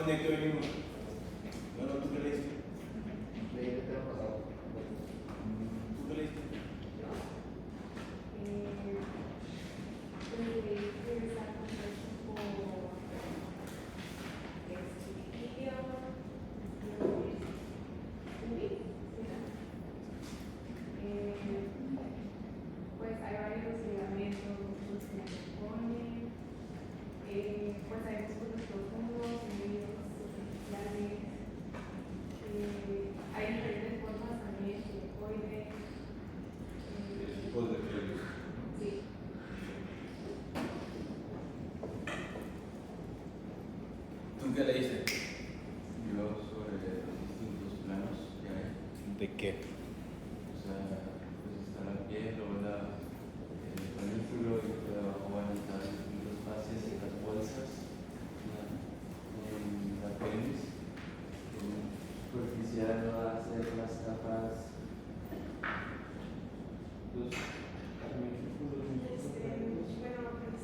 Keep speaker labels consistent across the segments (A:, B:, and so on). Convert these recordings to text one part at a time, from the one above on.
A: de qué venimos? Bueno, ¿tú qué leíste?
B: Leí el tema pasado.
A: ¿Tú qué leíste?
C: Pues hay varios ligamentos que se ponen, pues hay músculos profundos, medios, superficiales, hay diferentes formas también, helicoide.
A: Tipos de pelvis.
C: Sí.
A: ¿Tú qué leíste?
D: Yo sobre los distintos planos que hay.
A: ¿De qué?
D: O sea, pues está la piel, luego el folículo y por debajo van a estar los fases y las bolsas. La pelvis, superficial va a ser las capas. Los
C: Bueno, pues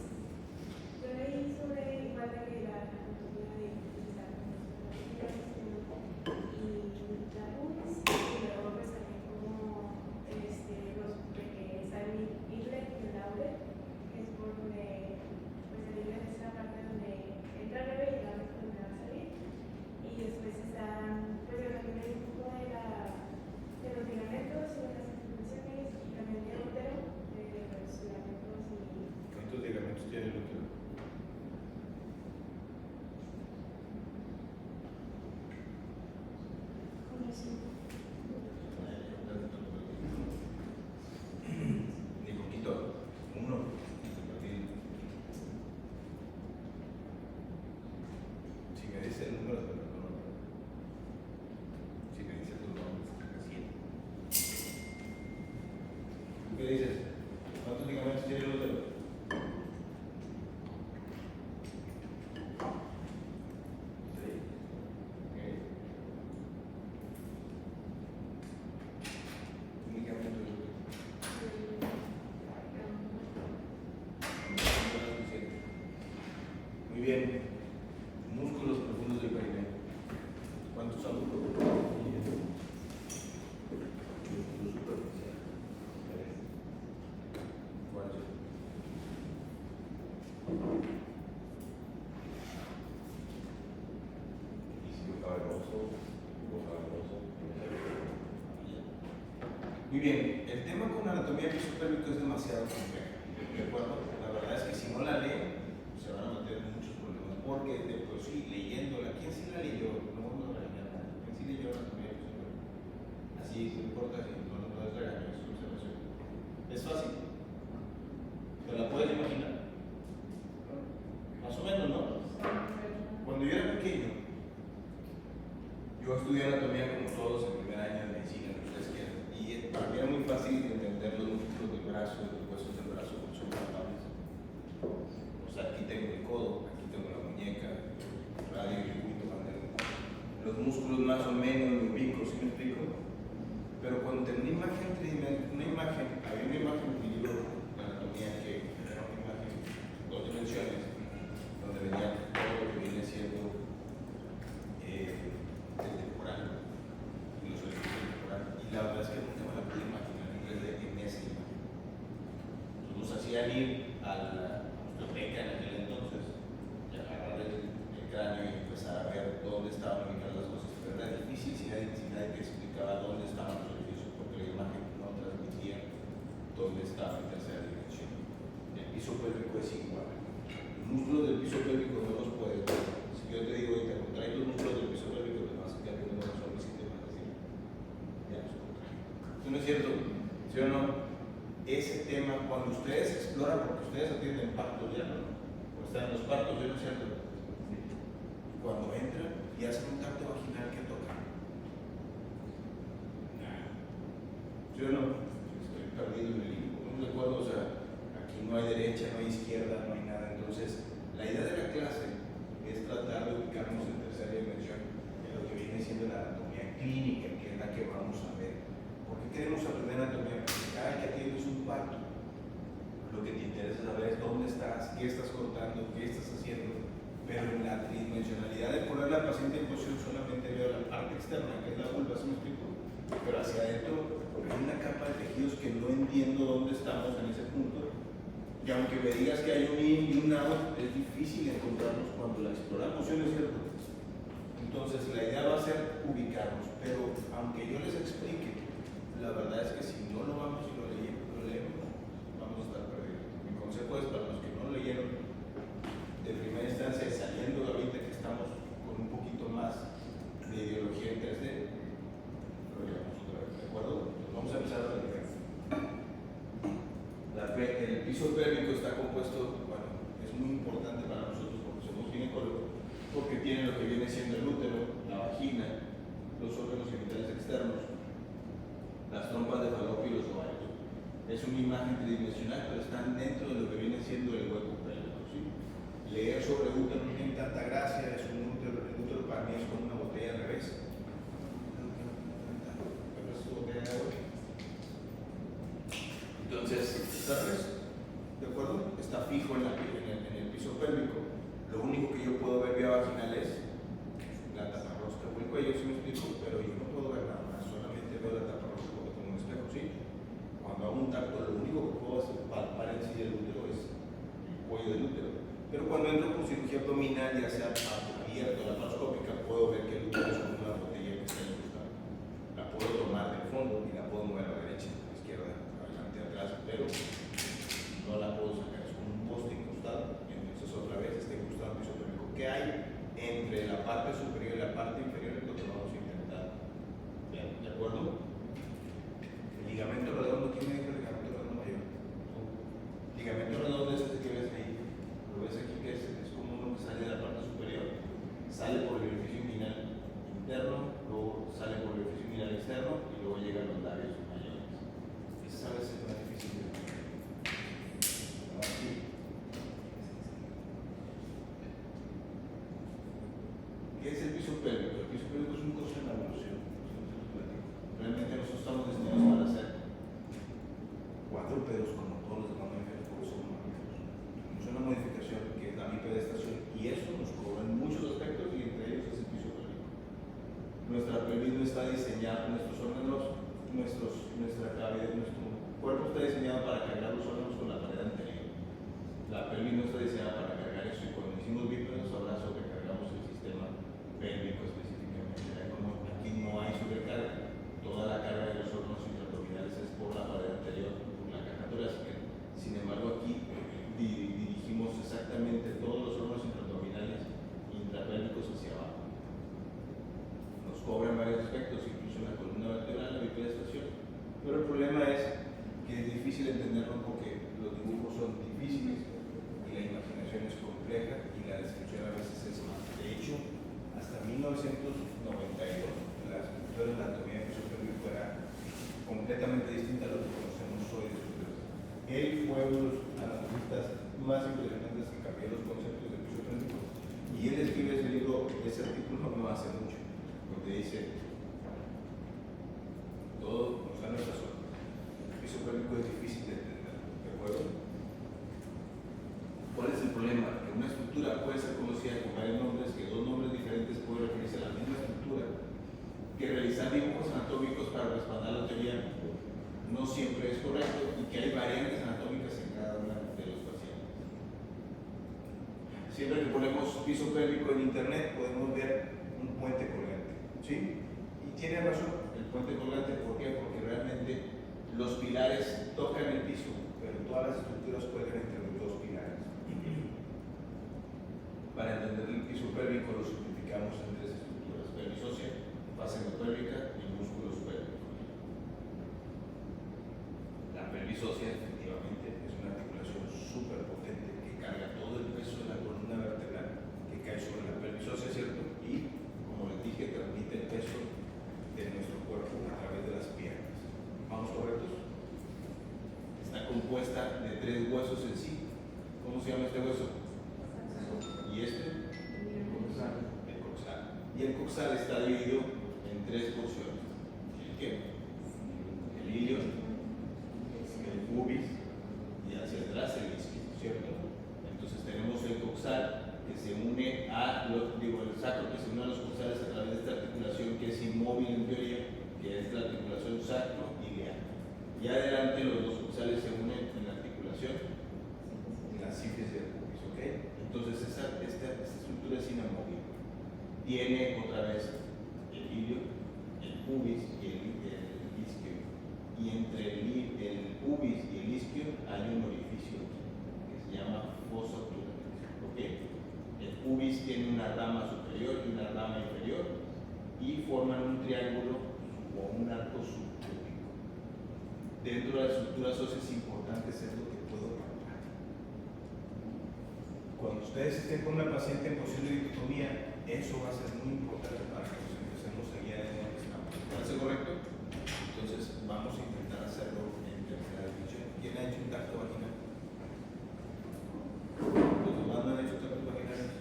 C: yo leí sobre igual de que la anatomía de la y la pubis, y luego pues también como los de que está el inlet y el outlet, que es por donde pues el inlet es la parte donde entra el bebé y el outlet donde va a salir, y después están pues también hay un poco de los ligamentos y de las articulaciones y también del útero, de los ligamentos y
A: ¿Cuántos ligamentos tiene el útero? Ni poquito, uno. Si me dice el número, pero no. Si me dice tu nombre, así. ¿Tú qué dices? ¿Cuántos ligamentos tiene el útero? Sí. Ok. Un ligamento del útero. Muy bien. Músculos profundos del perineo. ¿Cuántos son? Músculos superficiales. ¿Cuántos? Muy bien, el tema con anatomía del piso pélvico es demasiado complejo, ¿de acuerdo? La verdad es que si no la leen, se van a meter en muchos problemas, porque de por sí, leyéndola, ¿quién sí la leyó? No vamos a regañar a nadie. ¿Quién sí leyó anatomía del piso pélvico? Así, no importa si no es regaño, es observación. Es fácil. ¿Te la puedes imaginar? Más o menos, ¿no? Cuando yo era pequeño, yo estudié anatomía como todos en primer año de medicina, lo que ustedes quieran, y para mí era muy fácil entender los músculos del brazo y los huesos del brazo porque son palpables. O sea, aquí tengo el codo, aquí tengo la muñeca, el radio, el circuito, los músculos más o menos me ubico, ¿sí me explico? Pero cuando tengo una imagen tridimensional, había una imagen en mi libro de anatomía que era una imagen dos dimensiones, donde venía todo lo que viene siendo el temporal y los ejes del temporal, y la verdad es que nunca me la pude imaginar en 3D en esa imagen. Entonces nos hacían ir a la osteopeca en aquel entonces y agarrar el cráneo y empezar a ver dónde estaban ubicadas las cosas, pero era difícil si nadie te explicaba dónde estaban los orificios, porque la imagen no transmitía dónde estaba en tercera dimensión. El piso pélvico es igual. Los músculos del piso pélvico no los puedes ver. Si yo te digo, te contrae los músculos del piso pélvico, te vas a quedar viendo los hombres y te van a decir, ya los contrae. ¿Eso no es cierto? ¿Sí o no? Ese tema, cuando ustedes exploran, porque ustedes atienden partos ya, ¿no? O están en los partos, ¿sí no es cierto? Cuando entran y hacen un tacto vaginal que tocan. ¿Sí o no? Estoy perdido en el limbo. No recuerdo, o sea, aquí no hay derecha, no hay izquierda, no hay nada. Entonces, la idea de la clase es tratar de ubicarnos en tercera dimensión en lo que viene siendo la anatomía clínica, que es la que vamos a ver. ¿Por qué queremos aprender anatomía? Porque cada que atiendes un parto, lo que te interesa saber es dónde estás, qué estás contando, qué estás haciendo, pero en la tridimensionalidad de poner la paciente paciente en posición solamente veo la parte externa, que es la vulva, ¿sí me explico? Pero hacia adentro hay una capa de tejidos que no entiendo dónde estamos en ese punto. Y aunque me digas que hay un in y un out, es difícil encontrarnos cuando la exploramos, ¿sí no es cierto? Entonces la idea va a ser ubicarnos, pero aunque yo les explique, la verdad es que si no lo vamos y lo leemos, vamos a estar perdidos. Mi consejo es para los que no lo leyeron, de primera instancia, saliendo de ahorita que estamos con un poquito más de ideología en 3D, lo leamos otra vez, ¿de acuerdo? Entonces vamos a empezar a platicar. El piso pélvico está compuesto, bueno, es muy importante para nosotros porque somos ginecólogos, porque tiene lo que viene siendo el útero, la vagina, los órganos genitales externos, las trompas de falopio y los ovarios. Es una imagen tridimensional, pero están dentro de lo que viene siendo el hueco pélvico, ¿sí? Leer sobre útero no tiene tanta gracia, es un útero, el útero para mí es como una botella al revés. Entonces, ¿está de acuerdo? Está fijo en el piso pélvico. Lo único que yo puedo ver vía vaginal es la taparrosca o el cuello, ¿sí me explico? Pero yo no puedo ver nada más, solamente veo la taparrosca como un espejo, ¿sí? Cuando hago un tacto, lo único que puedo hacer palpar en sí del útero es el cuello del útero. Pero cuando entro con cirugía abdominal, ya sea abierta o laparoscópica, puedo ver que el útero es como una botella que está en el costado. La puedo tomar del fondo y la puedo mover a la derecha, a la izquierda, adelante, atrás, pero no la puedo sacar, es como un poste incrustado. Entonces otra vez está incrustado en el piso pélvico. ¿Qué hay entre la parte superior y la parte inferior? Es lo que vamos a intentar ver, ¿de acuerdo? El ligamento redondo, ¿quién me dijo el ligamento redondo mayor? Ligamento redondo es este que ves ahí. Lo ves aquí que es como uno que sale de la parte superior, sale por el orificio inguinal interno, luego sale por el orificio inguinal externo y luego llega a los labios mayores. Esa a veces es más difícil de ver. Aquí. ¿Qué es el piso pélvico? El piso pélvico es un costo en la evolución. Realmente nosotros estamos destinados para ser cuadrúpedos como todos los demás mamíferos, porque somos mamíferos. Es una modificación que es la bipedestación y eso nos cobra en muchos aspectos y entre ellos es el piso pélvico. Nuestra pelvis no está diseñada, nuestros órganos, nuestra cavidad, nuestro cuerpo está diseñado para cargar los órganos con la pared anterior. La pelvis no está diseñada para cargar eso y cuando hicimos bípedos ahora sobrecargamos el sistema pélvico específicamente. Como aquí no hay sobrecarga, toda la carga de los órganos intraabdominales es por la pared anterior, por la caja torácica. Sin embargo, aquí dirigimos exactamente todos los órganos intraabdominales intrapélvicos hacia abajo. Nos cobran varios aspectos, incluso la columna vertebral, la bipedestación. Pero el problema es que es difícil entenderlo porque los dibujos son difíciles y la imaginación es compleja y la descripción a veces es más. De hecho, hasta 1992 la estructura de la anatomía del piso pélvico era completamente distinta a lo que conocemos hoy de superiores. Él fue uno de los anatomistas más impresionantes que cambió los conceptos del piso pélvico y él escribe ese libro, ese artículo no hace mucho, donde dice todo nos da nuestra zona. El piso pélvico es difícil de entender, ¿de acuerdo? ¿Cuál es el problema? Que una estructura puede ser conocida con varios nombres, que dos nombres diferentes pueden referirse a la misma estructura, que realizar dibujos anatómicos para respaldar la teoría no siempre es correcto y que hay variantes anatómicas en cada uno de los pacientes. Siempre que ponemos piso pélvico en internet podemos ver un puente colgante, ¿sí? Y tiene razón el puente colgante, ¿por qué? Porque realmente los pilares tocan el piso, pero todas las estructuras cuelgan entre los dos pilares. Para entender el piso pélvico lo simplificamos en tres estructuras: pelvis ósea, base endopélvica y músculos pélvicos. La pelvis ósea efectivamente es una articulación súper potente que carga todo el peso de la columna vertebral que cae sobre la pelvis ósea, ¿cierto? Y, como les dije, transmite el peso de nuestro cuerpo a través de las piernas. ¿Vamos correctos? Está compuesta de tres huesos en sí. ¿Cómo se llama este hueso? ¿Y este? El coxal. Y el coxal está dividido en tres porciones. ¿El qué? El ilio, el pubis y hacia atrás el isquio, ¿cierto? Entonces tenemos el coxal que se une el sacro que se une a los costales a través de esta articulación que es inmóvil en teoría, que es la articulación sacro-iliaca. Y adelante los dos costales se unen en la articulación en la síntesis del pubis, ¿ok? Entonces esta estructura es inamovible. Tiene otra vez el ilio, el pubis y el isquio. Y entre el pubis y el isquio hay un orificio que se llama fosa obturator, ¿ok? El pubis tiene una rama superior y una rama inferior y forman un triángulo o un arco subpúbico. Dentro de las estructuras óseas es importante ser lo que puedo palpar. Cuando ustedes estén con una paciente en posición de dicotomía, eso va a ser muy importante para que nos empecemos a guiar en donde estamos. ¿Parece correcto? Entonces vamos a intentar hacerlo en tercera dimensión. ¿Quién ha hecho un tacto vaginal? ¿Los demás no han hecho tacto vaginal?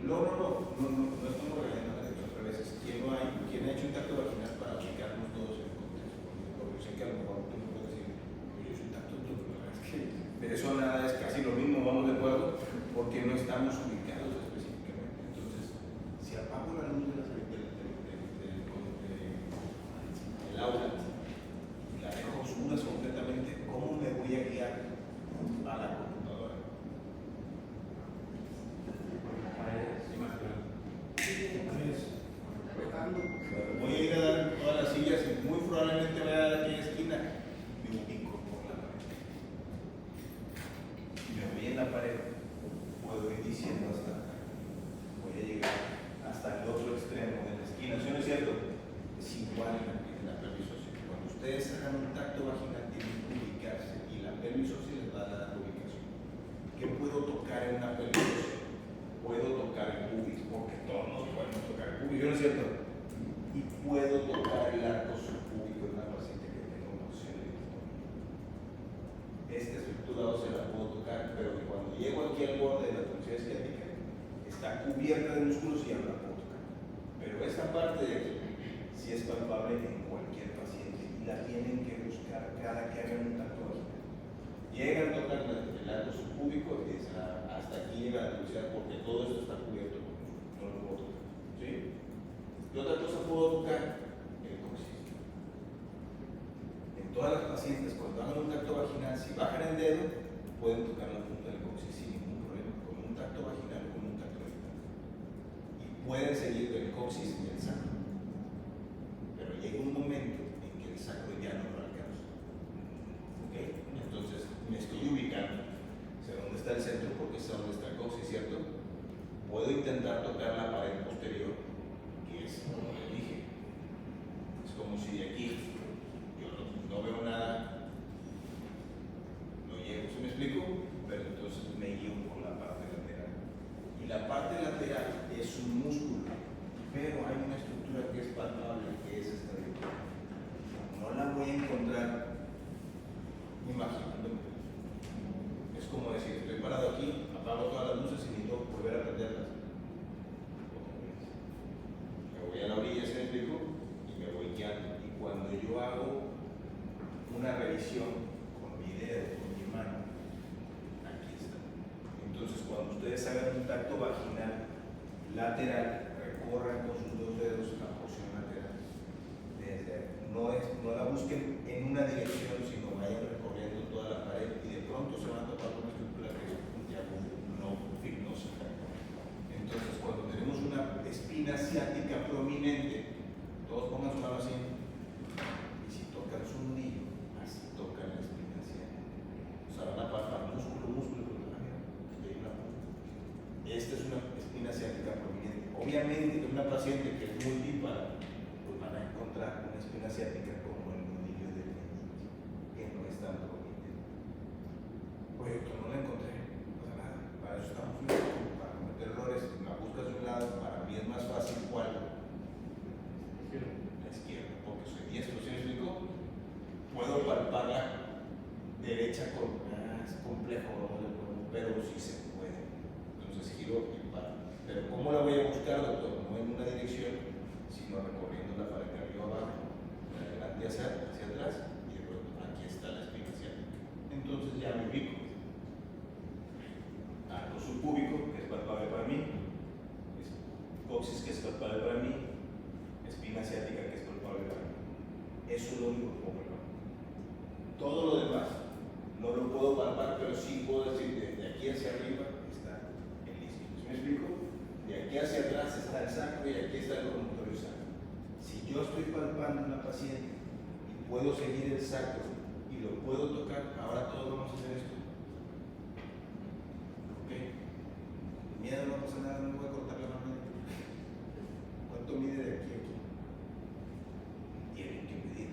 A: No estamos regañando al revés. ¿Quién ha hecho un tacto vaginal para ubicarnos todos en el contexto? Porque yo sé que a lo mejor tú me puedes decir, yo hice un tacto, pero la verdad es que de eso a nada es casi lo mismo, vamos de acuerdo, porque no estamos ubicados específicamente. Entonces, si apago la luz del aula y la dejo oscuras completamente, ¿cómo me voy a guiar a la computadora? Voy a ir a dar todas las sillas y muy probablemente voy a dar aquella esquina. Me ubico por la pared. Me voy en la pared. Puedo ir diciendo hasta acá. Voy a llegar hasta el otro extremo de la esquina. ¿Sí no es cierto? Es igual en la pelvis ósea. Cuando ustedes hagan un tacto vaginal tienen que ubicarse y la pelvis ósea les va a dar la ubicación. ¿Qué puedo tocar en una pelvis ósea? Puedo tocar el pubis, porque todos nos podemos tocar el pubis, ¿no es cierto? Y puedo tocar el arco subpúbico en una paciente que tenga una opción de dicotomía. Esta estructura ósea la puedo tocar, pero cuando llego aquí al borde de la función esquelética, está cubierta de músculos y ya no la puedo tocar. Pero esta parte de aquí sí es palpable en cualquier paciente y la tienen que buscar cada que hagan un tacto vaginal. Llegan, tocan el arco subpúbico y dicen, hasta aquí llega la velocidad porque todo esto está cubierto con músculos, no lo puedo tocar. ¿Sí? ¿Qué otra cosa puedo tocar? El coxis. En todas las pacientes, cuando hagan un tacto vaginal, si bajan el dedo, pueden tocar la punta del coxis sin ningún problema, con un tacto vaginal o con un tacto vaginal. Y pueden seguir del coxis y el sacro. Pero llega un momento en que el sacro ya no lo alcanza. ¿Ok? Entonces me estoy ubicando. Sé dónde está el centro porque sé dónde está el coxis, ¿cierto? Puedo intentar tocar la pared posterior, que es como le dije. Es como si de aquí yo no veo nada, no llego, ¿se me explico? Pero entonces me guío con la parte lateral. Y la parte lateral es un músculo, pero hay una estructura que es palpable, que es esta de aquí. No la voy a encontrar imaginándome. Es como decir, estoy parado aquí, apago todas las luces y necesito volver a prenderlas. Me voy a la orilla, ¿se me explico? Y me voy guiando. Y cuando yo hago una revisión con mi dedo, con mi mano, aquí está. Entonces, cuando ustedes hagan un tacto vaginal lateral, recorran con sus dos dedos la porción lateral. No la busquen en una dirección, sino vayan recorriendo toda la pared y de pronto se van a topar con una estructura que es un diálogo no fibrosa. Entonces, cuando tenemos una espina ciática prominente, todos pongan su mano así, y si tocan su nudillo, así tocan la espina ciática. O sea, van a palpar músculo, y hay una punta. Esta es una espina ciática prominente. Obviamente, en una paciente que es multípara, pues van a encontrar una espina ciática como el nudillo del menisco, que no es tan prominente. Oye, doctor, no la encontré, no pasa nada. Para eso estamos para cometer errores. La buscas de un lado, para mí es más fácil cuál. La izquierda, porque soy diestro, ¿sí me explico? Puedo palpar la derecha con más complejo, pero sí se puede. Entonces giro y paro. Pero ¿cómo la voy a buscar, doctor? No en una dirección, sino recorriendo la pared de arriba abajo, de adelante hacia atrás, y de pronto aquí está la espina ciática. Entonces ya me ubico. Arco subpúbico. coxis que es palpable para mí, espina ciática que es palpable para mí. Eso es lo único que puedo palpar. Todo lo demás no lo puedo palpar, pero sí puedo decir de aquí hacia arriba está el isquio. ¿Sí me explico? De aquí hacia atrás está el sacro y aquí está el promontorio sacro. Si yo estoy palpando a una paciente y puedo seguir el sacro y lo puedo tocar, ahora todos vamos a hacer esto. ¿Ok? Miedo, no pasa nada, no me voy a cortar la mano. ¿Cuánto mide de aquí a aquí? Tienen que medir.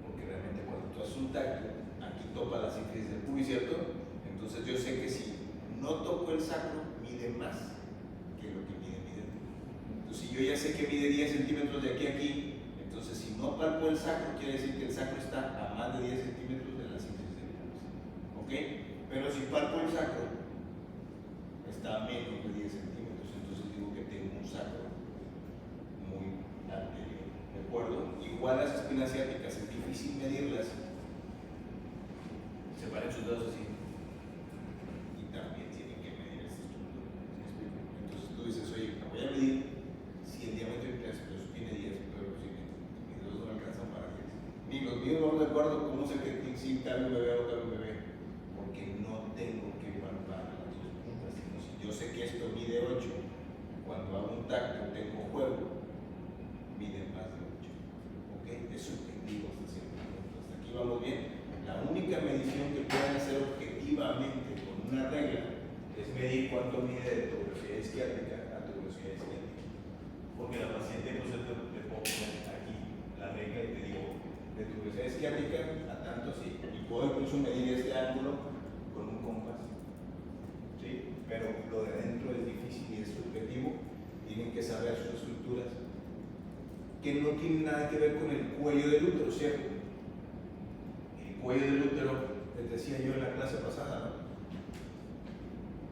A: Porque realmente cuando tú haces un tacto, aquí topa la sífilis del pubis, ¿cierto? Entonces yo sé que si no toco el sacro, mide más que lo que mide. Entonces si yo ya sé que mide 10 centímetros de aquí a aquí, entonces si no palpo el sacro, quiere decir que el sacro está a más de 10 centímetros de la sífilis del pubis. ¿Ok? Pero si palpo el sacro, está a menos de 10 centímetros, entonces digo que tengo un sacro muy anterior. ¿De acuerdo? Igual las espinas ciáticas es difícil medirlas. Separen sus dedos así. Y también tienen que medir esta estructura. ¿Sí me explico? Entonces tú dices, oye, me voy a medir si el diámetro de clase, pero eso tiene 10, pero si mis dedos no alcanzan para 10. Ni los míos no me acuerdo cómo sé que sí, tal un bebé o tal un bebé. Porque no tengo que palpar las dos puntas, sino si yo sé que esto mide 8, cuando hago un tacto tengo juego, mide más de 8. ¿Ok? Es subjetivo hasta cierto punto. Hasta aquí vamos bien. La única medición que pueden hacer objetivamente con una regla es medir cuánto mide de tu velocidad isquiática a tu velocidad isquiática. Porque la paciente, pues, le pongo aquí la regla y te digo de tu velocidad isquiática a tanto así. Y puedo incluso medir este ángulo con un compás. ¿Sí? Pero lo de adentro es difícil y es subjetivo. Tienen que saber sus estructuras que no tienen nada que ver con el cuello del útero, ¿cierto? El cuello del útero, les decía yo en la clase pasada, ¿no?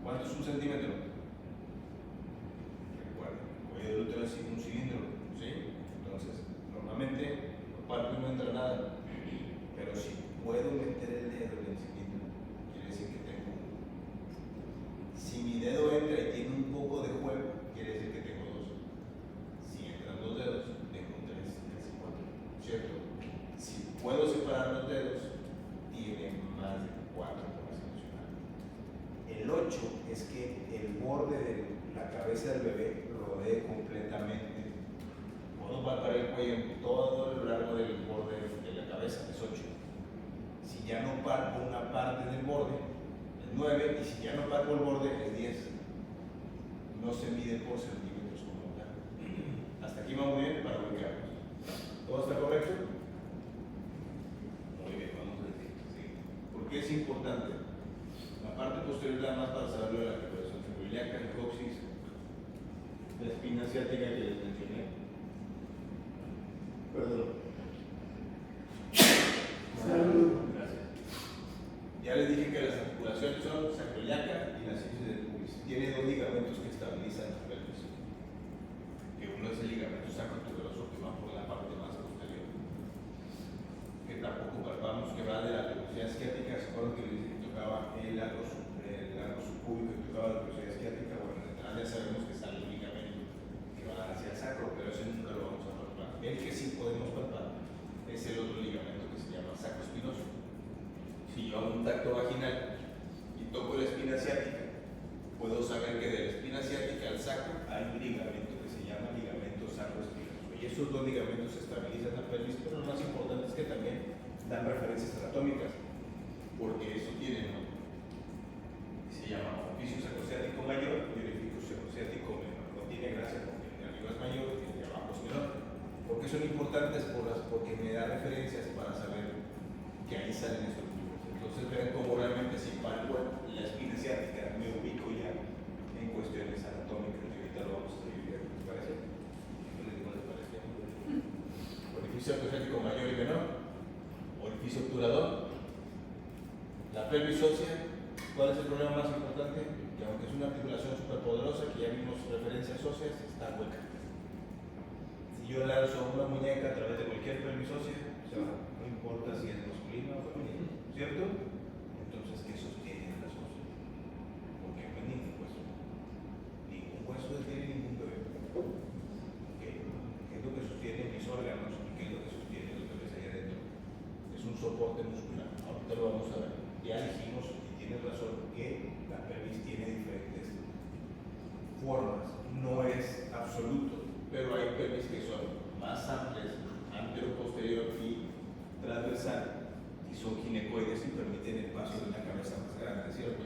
A: ¿Cuánto es un centímetro? Recuerden, el cuello del útero es un cilindro, ¿sí? Entonces, normalmente por parte no entra nada, pero si puedo meter el dedo en el cilindro, quiere decir que tengo uno. Si mi dedo entra y tiene un poco de juego, quiere decir que tengo dos. Si entran dos dedos, tengo tres y cuatro, ¿cierto? Si puedo separar los dedos, tiene más de 4 por así mencionar. El 8 es que el borde de la cabeza del bebé rodee completamente. Puedo palpar el cuello en todo lo largo del borde de la cabeza, es 8. Si ya no palpo una parte del borde, es 9, y si ya no palpo el borde, es 10. No se mide por centímetros como tal. Hasta aquí vamos bien para ubicarnos. ¿Todo está correcto? Muy bien, vamos a decir. ¿Sí? ¿Por qué es importante? La parte posterior nada más para saberlo de la articulación sacroiliaca, el coxis, la espina ciática que les mencioné. Perdón.
B: Salud.
A: Gracias. Ya les dije que las articulaciones son sacroiliaca y la sífilis del pubis. Tiene dos ligamentos que estabilizan la pelvis. Que uno es el ligamento sacrotuberoso que va por la parte más posterior, que tampoco palpamos, que va de la velocidad isquiática. ¿Se acuerdan que les dije que tocaba el largo subpúbico y tocaba la velocidad isquiática? Bueno, en entrada ya sabemos que sale el ligamento que va hacia el sacro, pero ese nunca lo vamos a palpar. El que sí podemos palpar es el otro ligamento que se llama sacroespinoso. Si yo hago un tacto vaginal y toco la espina ciática, puedo saber que de la espina ciática al sacro hay un ligamento que se llama ligamento sacroespinoso. Y esos dos ligamentos estabilizan la pelvis, pero lo más importante es que también dan referencias anatómicas, porque eso tiene, ¿no? Se llama orificio sacrociático mayor y orificio sacrociático menor. No tiene gracia porque el de arriba es mayor y el de abajo es menor. ¿Por qué son importantes? Porque me da referencias para saber que ahí salen estructuras. Entonces ven cómo realmente si palpo la espina ciática me ubico ya en cuestiones anatómicas y ahorita lo vamos a dividir. ¿Les parece? ¿Qué les digo? ¿Les parece? Orificio sacrociático mayor y menor, orificio obturador, la pelvis ósea. ¿Cuál es el problema más importante? Que aunque es una articulación superpoderosa, que ya vimos referencias óseas, está hueca. Si yo lanzo una muñeca a través de cualquier pelvis ósea, se va, no importa si es masculino o femenino, ¿cierto? Entonces, ¿qué sostienen las óseas? Porque no hay ningún hueso. Ningún hueso tiene ningún bebé. formas, no es absoluto, pero hay pelvis que son más amplias, antero-posterior y transversal, y son ginecoides y permiten el paso de una cabeza más grande, ¿cierto?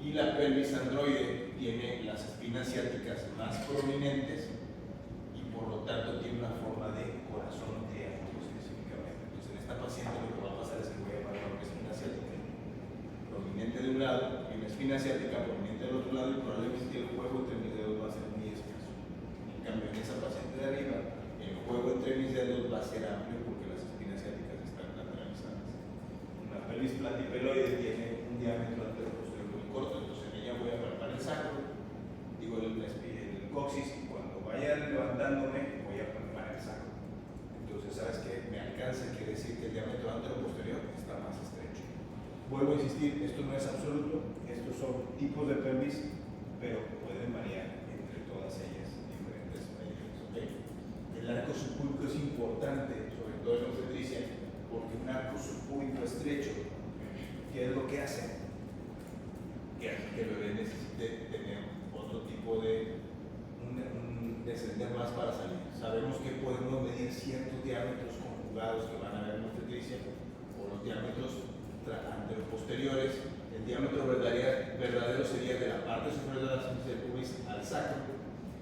A: Y la pelvis androide tiene las espinas ciáticas más prominentes y por lo tanto tiene una forma de corazón triángulo específicamente. Entonces en esta paciente lo que va a pasar es que voy a llamar una espina ciática prominente de un lado y una espina ciática prominente del otro lado, y probablemente el juego entre mis dedos va a ser muy escaso. En cambio en esa paciente de arriba, el juego entre mis dedos va a ser amplio porque las espinas ciáticas están lateralizadas. Una pelvis platipeloide tiene un diámetro antero-posterior muy corto, entonces en ella voy a palpar el sacro, digo el coxis, y cuando vaya levantándome voy a palpar el sacro. Entonces, ¿sabes qué? Me alcanza, quiere decir que el diámetro antero-posterior está más estrecho. Vuelvo a insistir, esto no es absoluto, estos son tipos de pelvis, pero pueden variar entre todas ellas diferentes medidas, ¿ok? El arco subpúbico es importante, sobre todo en obstetricia, porque un arco subpúbico estrecho, ¿qué es lo que hace? Que hace que el bebé necesite tener otro tipo de descender más para salir. Sabemos que podemos medir ciertos diámetros conjugados que van a haber en obstetricia, o los diámetros anteroposteriores. El diámetro verdadero sería de la parte superior de la síntesis del pubis al sacro.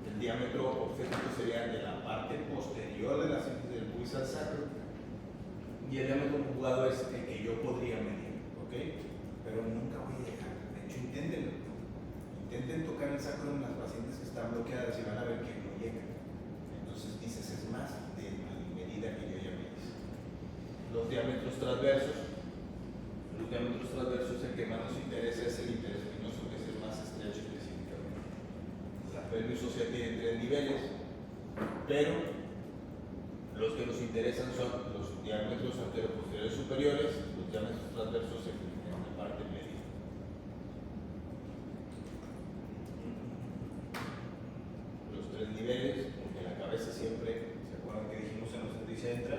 A: El diámetro obstétrico sería de la parte posterior de la síntesis del pubis al sacro. Y el diámetro conjugado es el que yo podría medir, ¿ok? Pero nunca voy a llegar. De hecho, inténtenlo. Intenten tocar el sacro en las pacientes que están bloqueadas y van a ver que no llegan. Entonces dices, es más de la medida que yo ya me hice. Los diámetros transversos, el que más nos interesa es el interespinoso, que es el más estrecho específicamente. La pelvis ósea tiene 3 niveles, pero los que nos interesan son los diámetros anteroposteriores superiores, los diámetros transversos en la parte media. Los 3 niveles, porque la cabeza siempre, ¿se acuerdan que dijimos en la obstetricia entra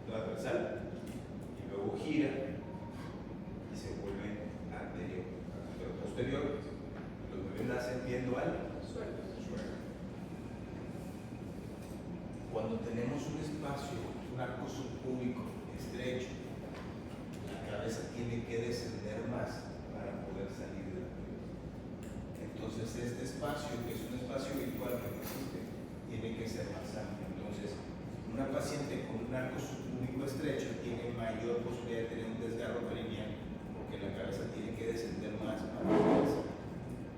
A: transversal y luego gira y se vuelve anterior, posterior? Los bebés nacen viendo al suelo. Cuando tenemos un espacio, un arco subpúbico estrecho, la cabeza tiene que descender más para poder salir de la pelvis. Entonces este espacio, que es un espacio virtual que no existe, tiene que ser más amplio. Entonces, una paciente con un arco subpúbico estrecho tiene mayor posibilidad de tener un desgarro perineal, porque la cabeza tiene que descender más para poder salir.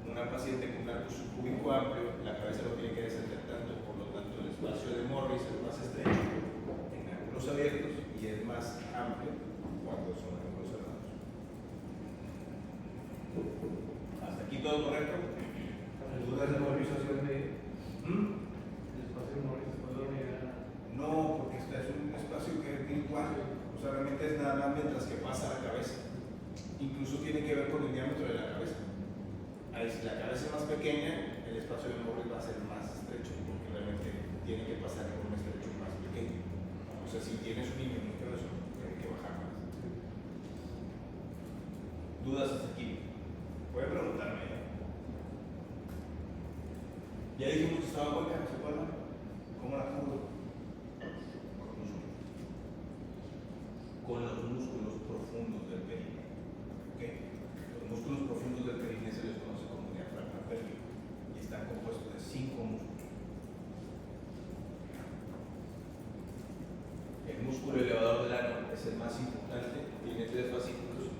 A: Una paciente con un arco subpúbico amplio, la cabeza no tiene que descender tanto, por lo tanto el espacio de Morris es más estrecho en ángulos abiertos y es más amplio cuando son ángulos cerrados. ¿Hasta aquí todo correcto? ¿Dudas de movilización de...?
B: El espacio de Morris se puede unir a...
A: No, porque este es un espacio que es virtual, o sea, realmente es nada más mientras que pasa la cabeza. Incluso tiene que ver con el diámetro de la cabeza. Ahí, si la cabeza es más pequeña, el espacio de Morris va a ser más estrecho, porque realmente tiene que pasar por un estrecho más pequeño. O sea, si tienes un niño muy grueso, tiene que bajar más. ¿Dudas hasta aquí? Pueden preguntarme. Ya dijimos que estaba hueca, ¿no se acuerdan? ¿Cómo la cubro? Con los músculos profundos del perineo. ¿Okay? Los músculos profundos del perineo se les conoce como diafragma pélvico y están compuestos de 5 músculos. El músculo elevador del ano es el más importante, tiene 3 fascículos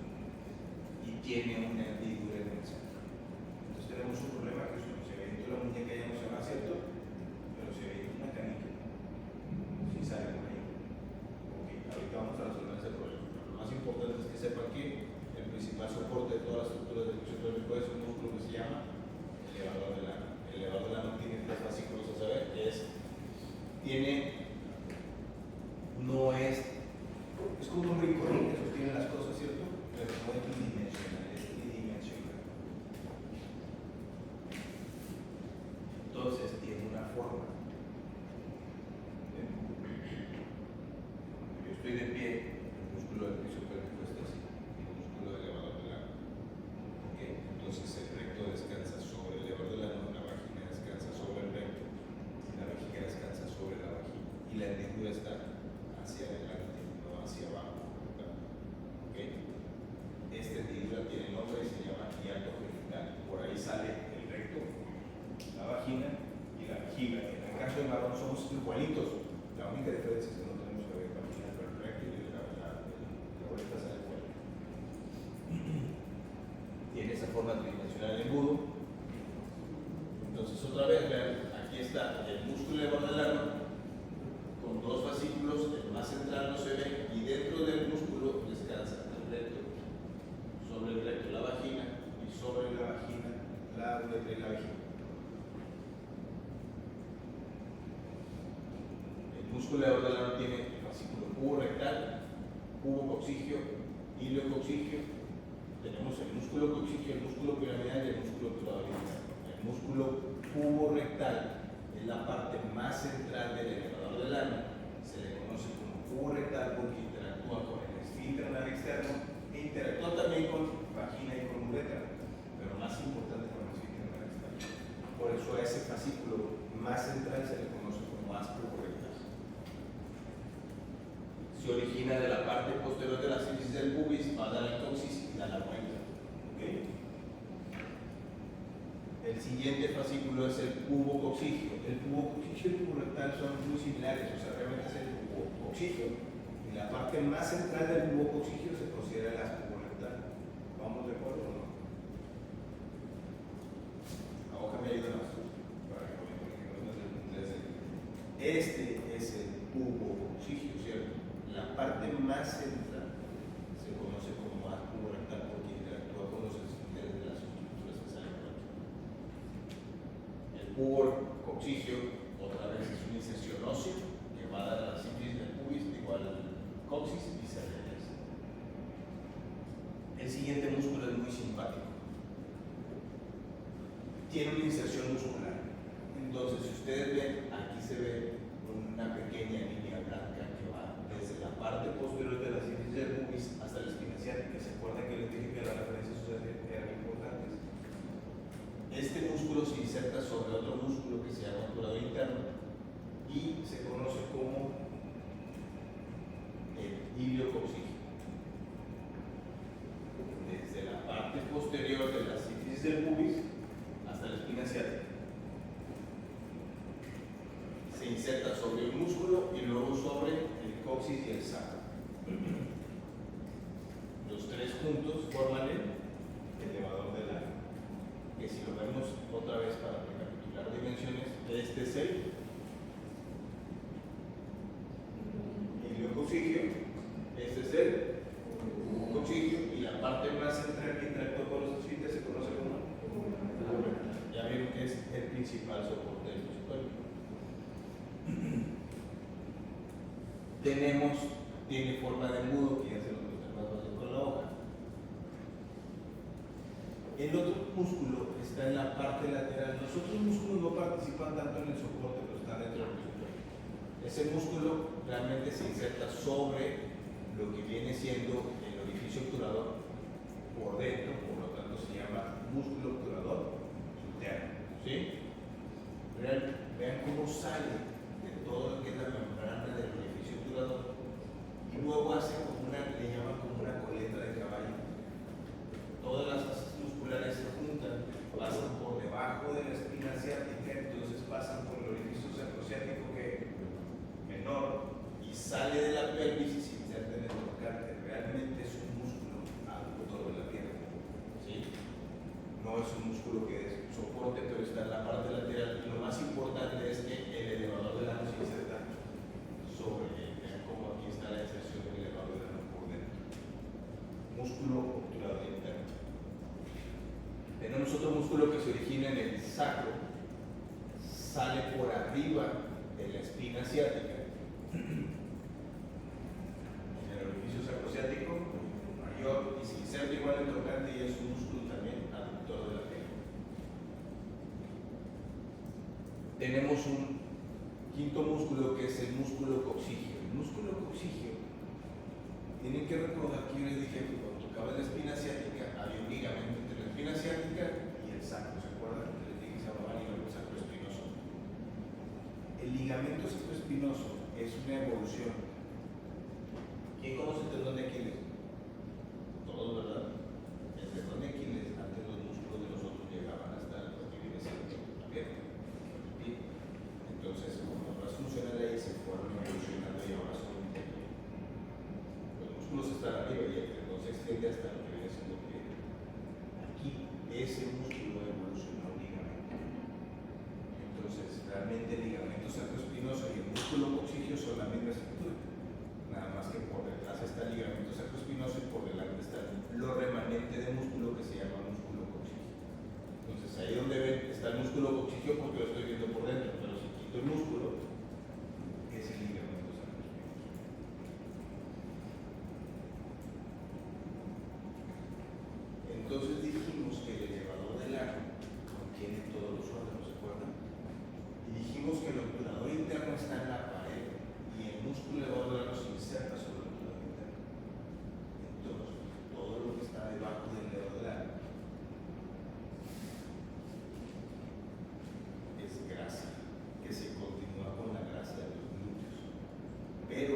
A: y tiene una hendidura en el centro. Entonces tenemos un problema que es que se ve la muñeca ya no se va, ¿cierto? Pero se ve una canica. Si sale por ahí. Ok, ahorita vamos a resolver ese problema. Pero lo más importante es que sepan que el principal soporte de todas las estructuras del músculo pélvico es un músculo que se llama elevador del ano. El elevador del ano tiene 3 fascículos a saber, que es, no es como un brincolín que sostiene las cosas, ¿cierto? Pero no es tridimensional, es tridimensional. vagina y la vejiga. En el caso del varón somos igualitos. La única diferencia es que no tenemos que ver vagina pero el recto y la boleta sale fuera. Tiene esa forma tridimensional el embudo. Entonces otra vez, vean, aquí está el músculo de bordelano con dos fascículos, el más central no se ve y dentro del músculo descansa el recto, sobre el recto la vagina y sobre la vagina la uretra y la vejiga. El músculo de bordelano tiene el fascículo cubo rectal, cubo coxígeo, hilo coxígeo. Tenemos el músculo coxígeo, el músculo piramidal y el músculo obturador interno. El músculo cubo rectal es la parte más central del elevador del ano. Se le conoce como cubo rectal porque interactúa con el esfínter anal externo e interactúa también con vagina y con uretra, pero más importante con el esfínter anal externo. Por eso a ese fascículo más central se le conoce como as cubo rectal. Se origina de la parte posterior de la sífilis del pubis, va a dar el coxis y da la vuelta. ¿Okay? El siguiente fascículo es el cubo coxígeo. El cubo coxígeo y el cubo rectal son muy similares, o sea, realmente es el cubo coxígeo. Y la parte más central del cubo coxígeo se considera el as cubo rectal. ¿Vamos de acuerdo o no? La hoja me ayuda más para que no se inglés. Este es el cubo coxígeo, ¿cierto? La parte más central se conoce como as cubo rectal porque interactúa con los esfínteres de las estructuras que salen por aquí. El cubo coxígeo, otra vez, es una inserción ósea que va a dar a la sífilis del pubis igual al coxis y se regresa. El siguiente músculo es muy simpático. Tiene una inserción muscular. Entonces, si ustedes ven, aquí se ve una pequeña línea blanca que va desde la parte posterior de la sífilis del pubis hasta la espina ciática. ¿Se acuerdan que les dije que las referencias eran importantes? Este músculo se inserta sobre otro músculo que se llama obturador interno y se conoce como el ilio coxígeo. Desde la parte posterior de la sífilis del pubis hasta la espina ciática. Se inserta sobre el músculo y luego sobre el coxis y el sacro. Los tres juntos forman el elevador del ano. Que si lo vemos otra vez para recapitular dimensiones, este es el ilio coxígeo, este es el coxígeo y la parte más central que interactúa con los esfínteres se conoce como ya vieron que es el principal soporte del músculo. Tiene forma de embudo, que ya se lo muestra más fácil con la hoja. El otro músculo está en la parte lateral. Los otros músculos no participan tanto en el soporte, pero están dentro del músculo. Ese músculo realmente se inserta sobre lo que viene siendo el orificio obturador por dentro, por lo tanto se llama músculo obturador interno. ¿Sí? Vean cómo sale de todo lo que es la membrana del orificio obturador y luego hace como le llaman como una coleta de caballo. Todas las fascias musculares se juntan, pasan por debajo de la espina ciática, entonces pasan por el orificio sacrociático que es menor y sale de la pelvis y se inserta en el trocánter. Realmente es un músculo aductor de la pierna. ¿Sí? No es un músculo que es soporte, pero está en la parte lateral. Y lo más importante es que el elevador del ano se inserta sobre él. Vean cómo aquí está la inserción del elevador del ano por dentro. Músculo obturador interno. Tenemos otro músculo que se origina en el sacro, sale por arriba de la espina ciática, en el orificio sacrociático mayor y se inserta igual en el trocánter y es un músculo también aductor de la pierna. Tenemos un quinto músculo que es el músculo coxígeo. El músculo coxígeo, tienen que recordar que yo les dije que cuando tocaba la espina ciática había un ligamento entre la espina ciática y el sacro. ¿Se acuerdan? Que les dije que se llamaba ligamento sacroespinoso. El ligamento sacroespinoso es una evolución. ¿Quién conoce el tendón de Aquiles? Todos, ¿verdad? El tendón de Aquiles, antes los músculos de nosotros llegaban hasta lo que viene siendo la pierna. realmente el ligamento sacroespinoso y el músculo coxígeo son la misma estructura. Nada más que por detrás está el ligamento sacroespinoso y por delante está lo remanente de músculo que se llama músculo coxígeo. Entonces ahí donde ven está el músculo coxígeo porque lo estoy viendo por dentro, pero si quito el músculo, es el ligamento sacroespinoso. Entonces dijimos que el elevador del ano contiene todos los órganos, ¿se acuerdan? Y dijimos que el obturador interno está en la pared y el músculo elevador del ano se inserta sobre el obturador interno. Entonces, todo lo que está debajo del elevador del ano es grasa, que se continúa con la grasa de los glúteos. Pero,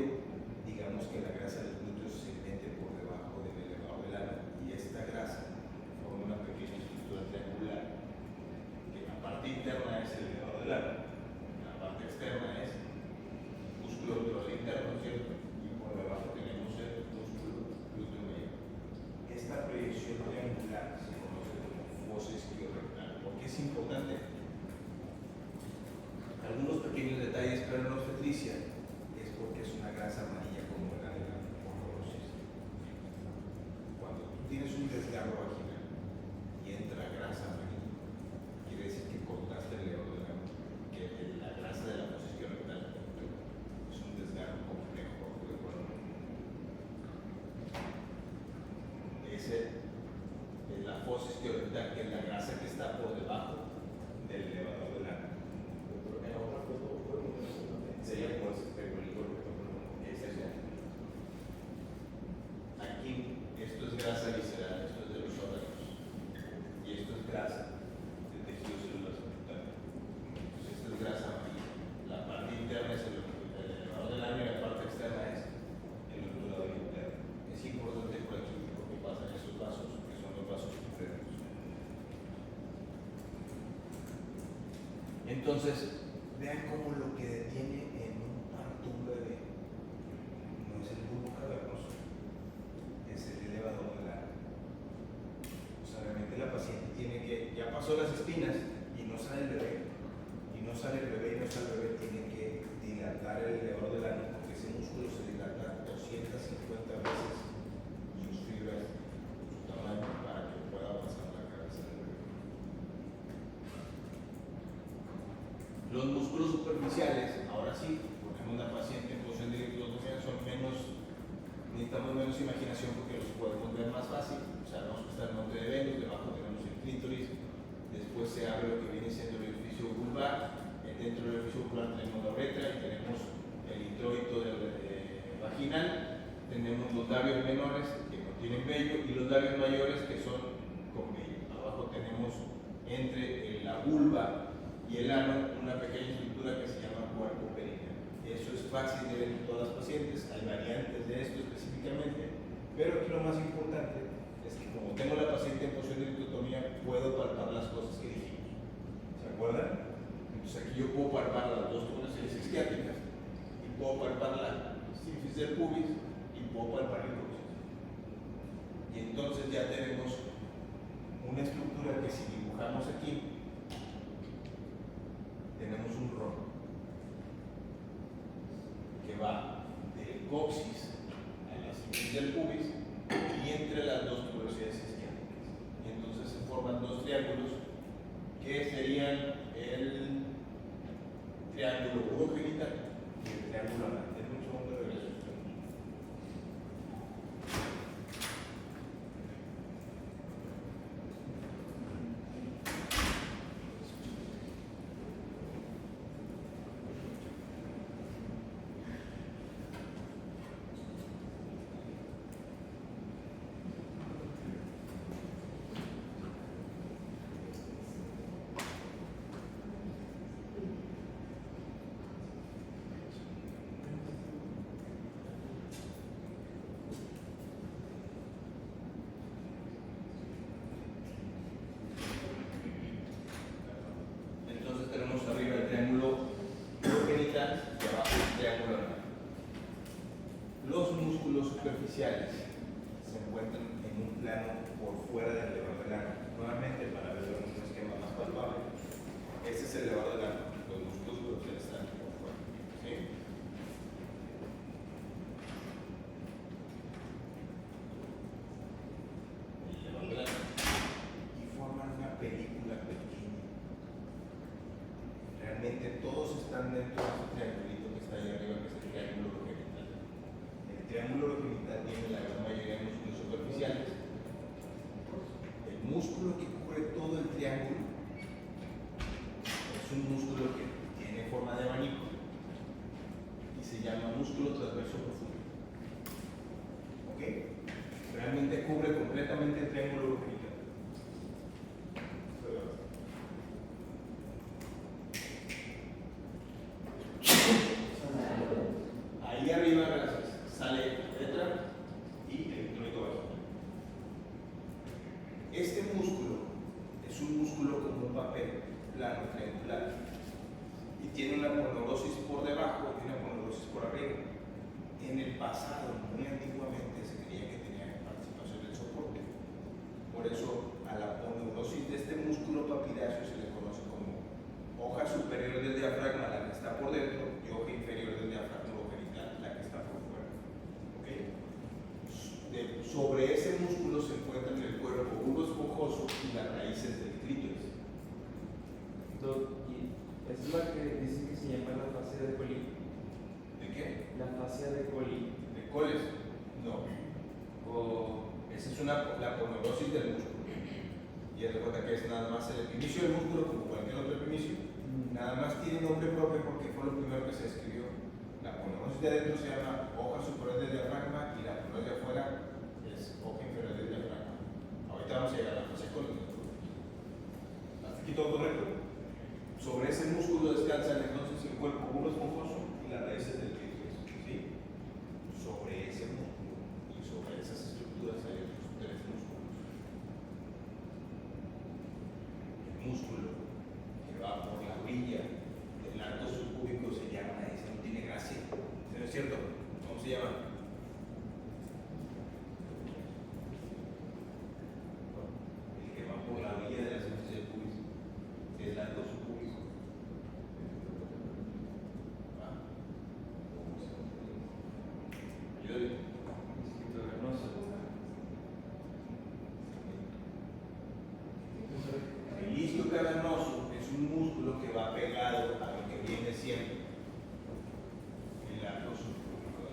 A: digamos que la grasa de los glúteos se mete por debajo del elevador del ano y esta grasa forma una pequeña estructura triangular que la parte interna es el elevador del ano, la parte externa es el músculo obturador interno, ¿cierto? Y por debajo tenemos el músculo glúteo mayor. Esta proyección triangular se conoce como fosa isquiorectal. ¿Por qué es importante? Algunos pequeños detalles, pero en obstetricia es porque es una grasa amarilla como la de la hormorosis. Cuando tú tienes un desgarro vaginal y entra grasa amarilla, quiere decir que cortaste el elevador del ano, que la grasa de la fosa isquiorectal es un desgarro complejo, ¿de acuerdo? Ese es la fosa isquiorectal, que es la grasa que está por debajo del elevador del ano. Sería como ese pegolito que es eso. Aquí, esto es grasa visceral, esto es de los órganos. Y esto es grasa de tejido celular subcutáneo. Entonces, esto es grasa amarilla. La parte interna es el elevador del ano y la parte externa es el obturador interno. Es importante por aquí porque pasan esos vasos, que son los vasos internos. Entonces, vean cómo lo que detiene en un parto un bebé no es el bulbo cavernoso, es el elevador del ano. O sea, realmente la paciente tiene que, ya pasó las espinas y no sale el bebé, y no sale el bebé, tiene que dilatar el elevador del ano porque ese músculo se dilata 250 veces sus fibras, su tamaño, para que pueda pasar la cabeza del bebé. Los músculos superficiales, ahora sí, porque en una paciente en posición de iridotomía son menos, necesitamos menos imaginación porque los podemos ver más fácil. O sea, vamos a estar en el monte de Venus, debajo tenemos el clítoris, después se abre lo que viene siendo el orificio vulvar, dentro del orificio vulvar tenemos la uretra y tenemos el introito vaginal, tenemos los labios menores que no tienen vello y los labios mayores que son con vello. Abajo tenemos entre la vulva y el ano una pequeña estructura que se llama cuerpo perineal. Eso es fácil de ver en todas las pacientes, hay variantes de esto específicamente, pero aquí lo más importante es que como tengo la paciente en posición de iridotomía, puedo palpar las cosas que dijimos. ¿Se acuerdan? Entonces aquí yo puedo palpar las dos tuberosas isquiáticas y puedo palpar la sínfisis del pubis y puedo palpar el coxis. Y entonces ya tenemos una estructura que si dibujamos aquí, tenemos un rombo que va del coxis a la sínfisis del pubis y entre las dos tuberosidades isquiáticas. Y entonces se forman dos triángulos que serían el triángulo urogenital y el triángulo anal. Es mucho hombre de eso. Superficiales se encuentran en un plano por fuera del elevador del ano. Nuevamente, para ver un esquema más palpable, este es el elevador del ano. Los músculos realmente todos están dentro de ese triangulito que está ahí arriba, que es el triángulo urogenital. El triángulo urogenital tiene la gran mayoría de músculos superficiales. El músculo que cubre todo el triángulo es un músculo que tiene forma de abanico y se llama músculo transverso profundo. ¿Ok? Realmente cubre completamente el triángulo urogenital. Ahí arriba sale la letra y el introito vaginal. Este músculo es un músculo como un papel plano, triangular, y tiene una aponeurosis por debajo y una aponeurosis por arriba. En el pasado, muy antiguamente, se creía que tenía participación del soporte. Por eso, a la aponeurosis de este músculo papidáceo se le conoce como hoja superior del diafragma, la que está por dentro, y hoja inferior del diafragma urogenital, la que está por fuera. ¿Okay? Sobre ese músculo se encuentran en el cuerpo bulbo esponjoso y las raíces del clítoris.
D: Y es la que dicen que se llama la fascia de Colli.
A: ¿De qué?
D: La fascia de Colli.
A: ¿De coles? No. Esa es la aponeurosis del músculo. Y haz de cuenta que es nada más el epimicio del músculo, como cualquier otro epimicio. Nada más tiene nombre propio porque fue lo primero que se escribió. La aponeurosis de adentro se llama hoja superior del diafragma y la aponeurosis de afuera es hoja inferior del diafragma. Ahorita vamos a llegar a la fascia cólica. ¿Hasta aquí todo correcto? Sobre ese músculo descansan entonces el cuerpo bulbo esponjoso y las raíces del clítoris. ¿Sí? Sobre ese músculo y sobre esas estructuras hay otros tres músculos. El músculo que va por la orilla del arco subcúbico se llama, ese no tiene gracia. ¿Sí no es cierto? ¿Cómo se llama? El que va por la orilla de la superficie del pubis, que es el arco subcúbico. ¿Cómo se llama? Ayúdame.
D: Disquito venoso.
A: El isquio cavernoso es un músculo que va pegado a lo que viene siendo el arco subcúbico.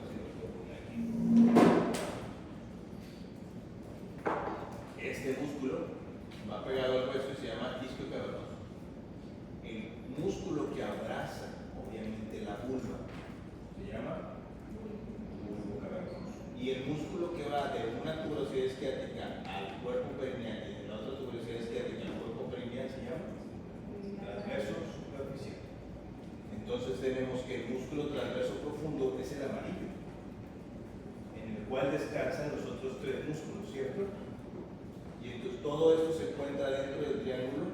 A: Este músculo va pegado al hueso y se llama isquio cavernoso. El músculo que abraza, obviamente, la vulva se llama bulbo cavernoso. Y el músculo que va de una tuberosidad isquiática al cuerpo perineal y de la otra tuberosidad isquiática al cuerpo perineal se llama transverso superficial. Entonces tenemos que el músculo transverso profundo es el amarillo, en el cual descansan los otros tres músculos, ¿cierto? Y entonces todo esto se encuentra dentro del triángulo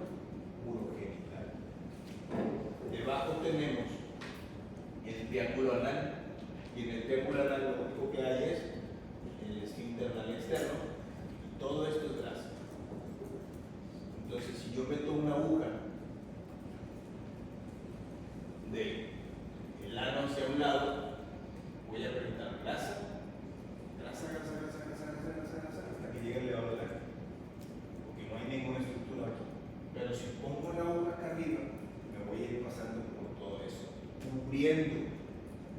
A: urogenital. Debajo tenemos el triángulo anal, y en el triángulo anal lo único que hay es el esfínter anal externo, y todo esto es grasa. Entonces, si yo meto una aguja del ano hacia un lado, voy a presentar grasa, hasta que llegue el elevador del ano, porque no hay ninguna estructura aquí. Pero si pongo la aguja acá arriba, me voy a ir pasando por todo eso, cubriendo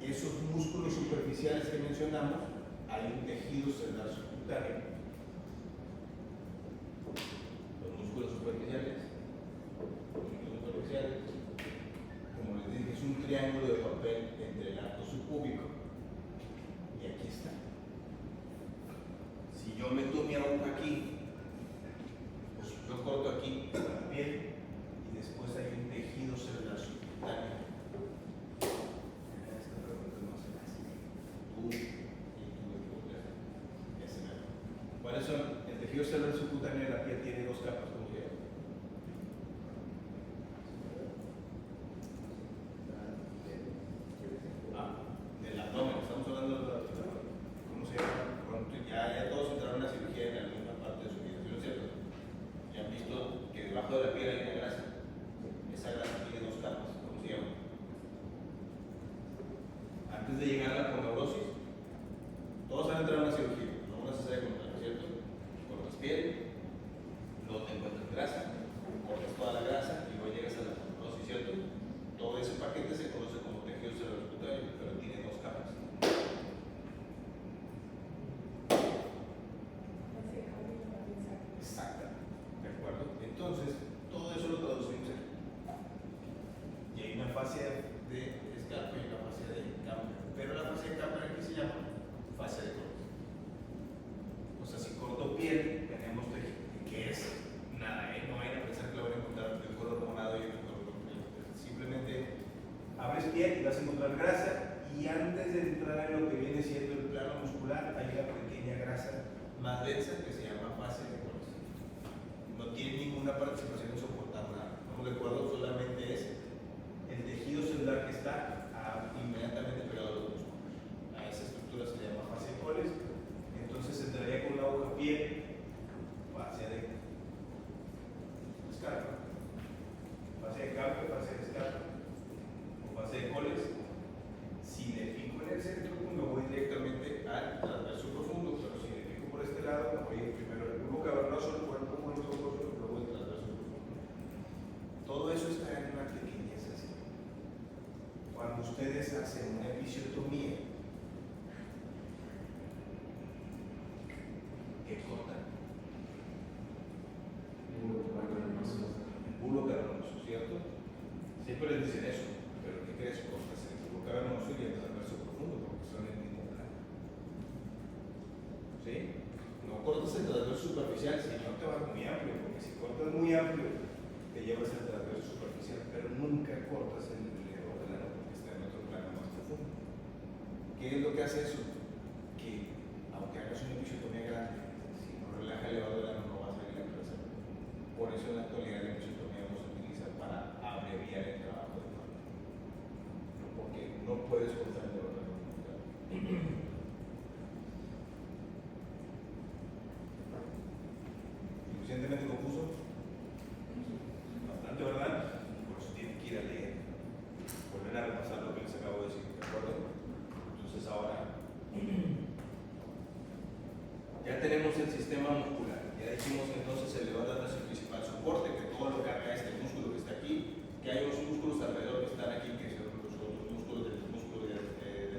A: esos músculos superficiales que mencionamos. Hay un tejido celular subcutáneo. Los músculos superficiales, como les dije, es un triángulo de papel entre el arco subcúbico y aquí está. Si yo meto mi aguja aquí, pues yo corto aquí la piel y después hay un tejido celular subcutáneo. Esta pregunta no se hace. Tú y tú. ¿Cuáles son? El tejido celular subcutáneo de la piel tiene dos capas, ¿cómo se llama? Del abdomen, estamos hablando del abdomen. ¿Cómo se llama? Ya todos entraron a cirugía en alguna parte de su vida, ¿no es cierto? Ya han visto que debajo de la piel hay una grasa. Esa grasa tiene dos capas, ¿cómo se llama? Antes de llegar a la aponeurosis, todos han entrado a una cirugía, no una cesárea con ¿cierto? Con las piel, fascia de escarpa y la fascia de camper. Pero la fascia de camper aquí se llama fascia de coles. O sea, si corto piel, tenemos que es nada, no vayan a pensar que lo van a encontrar el color morado y el color simplemente abres piel y vas a encontrar grasa, y antes de entrar en lo que viene siendo el plano muscular hay una pequeña grasa más densa que se llama fascia de coles. No tiene ninguna participación en soportar nada, ¿estamos de acuerdo? Solamente es el tejido celular que está inmediatamente pegado a los músculos. A esa estructura se le llama fascia de coles. Entonces entraría con la hoja piel, fascia de escarpa, fascia de campo, fascia de escarpa o fascia de coles. Si le pico en el centro, pues me voy directamente al transverso profundo, pero si le pico por este lado, me voy primero al bulbo cavernoso, el cuerpo con los ojos, luego el transverso profundo. Todo eso está en una pequeñez así. Cuando ustedes hacen una episiotomía, ¿qué cortan? El bulbo cavernoso, ¿cierto? Siempre les dicen eso, pero ¿qué crees? Cortas el bulbo cavernoso y el transverso profundo, porque son el mismo plano. ¿Sí? No cortas el transverso superficial, si no te vas muy amplio, porque si cortas muy amplio, te llevas el transverso superficial, pero nunca cortas el dedo de la porque está en otro plano más profundo. ¿Qué es lo que hace eso? Que, aunque hagas una episiotomía grande, si no relaja el elevador del ano, no va a salir la cabeza. Por eso en la actualidad la episiotomía no se utiliza para abreviar el trabajo de parto, porque no puedes cortar el elevador del ano. ¿Suficientemente confuso? Bastante, ¿verdad? Por eso tienen que ir a leer. Volver a repasar lo que les acabo de decir, ¿de acuerdo? Entonces ahora ya tenemos el sistema muscular. Ya dijimos entonces el elevador es el principal soporte, que todo lo carga este músculo que está aquí, que hay unos músculos alrededor que están aquí, que son los otros músculos del músculo del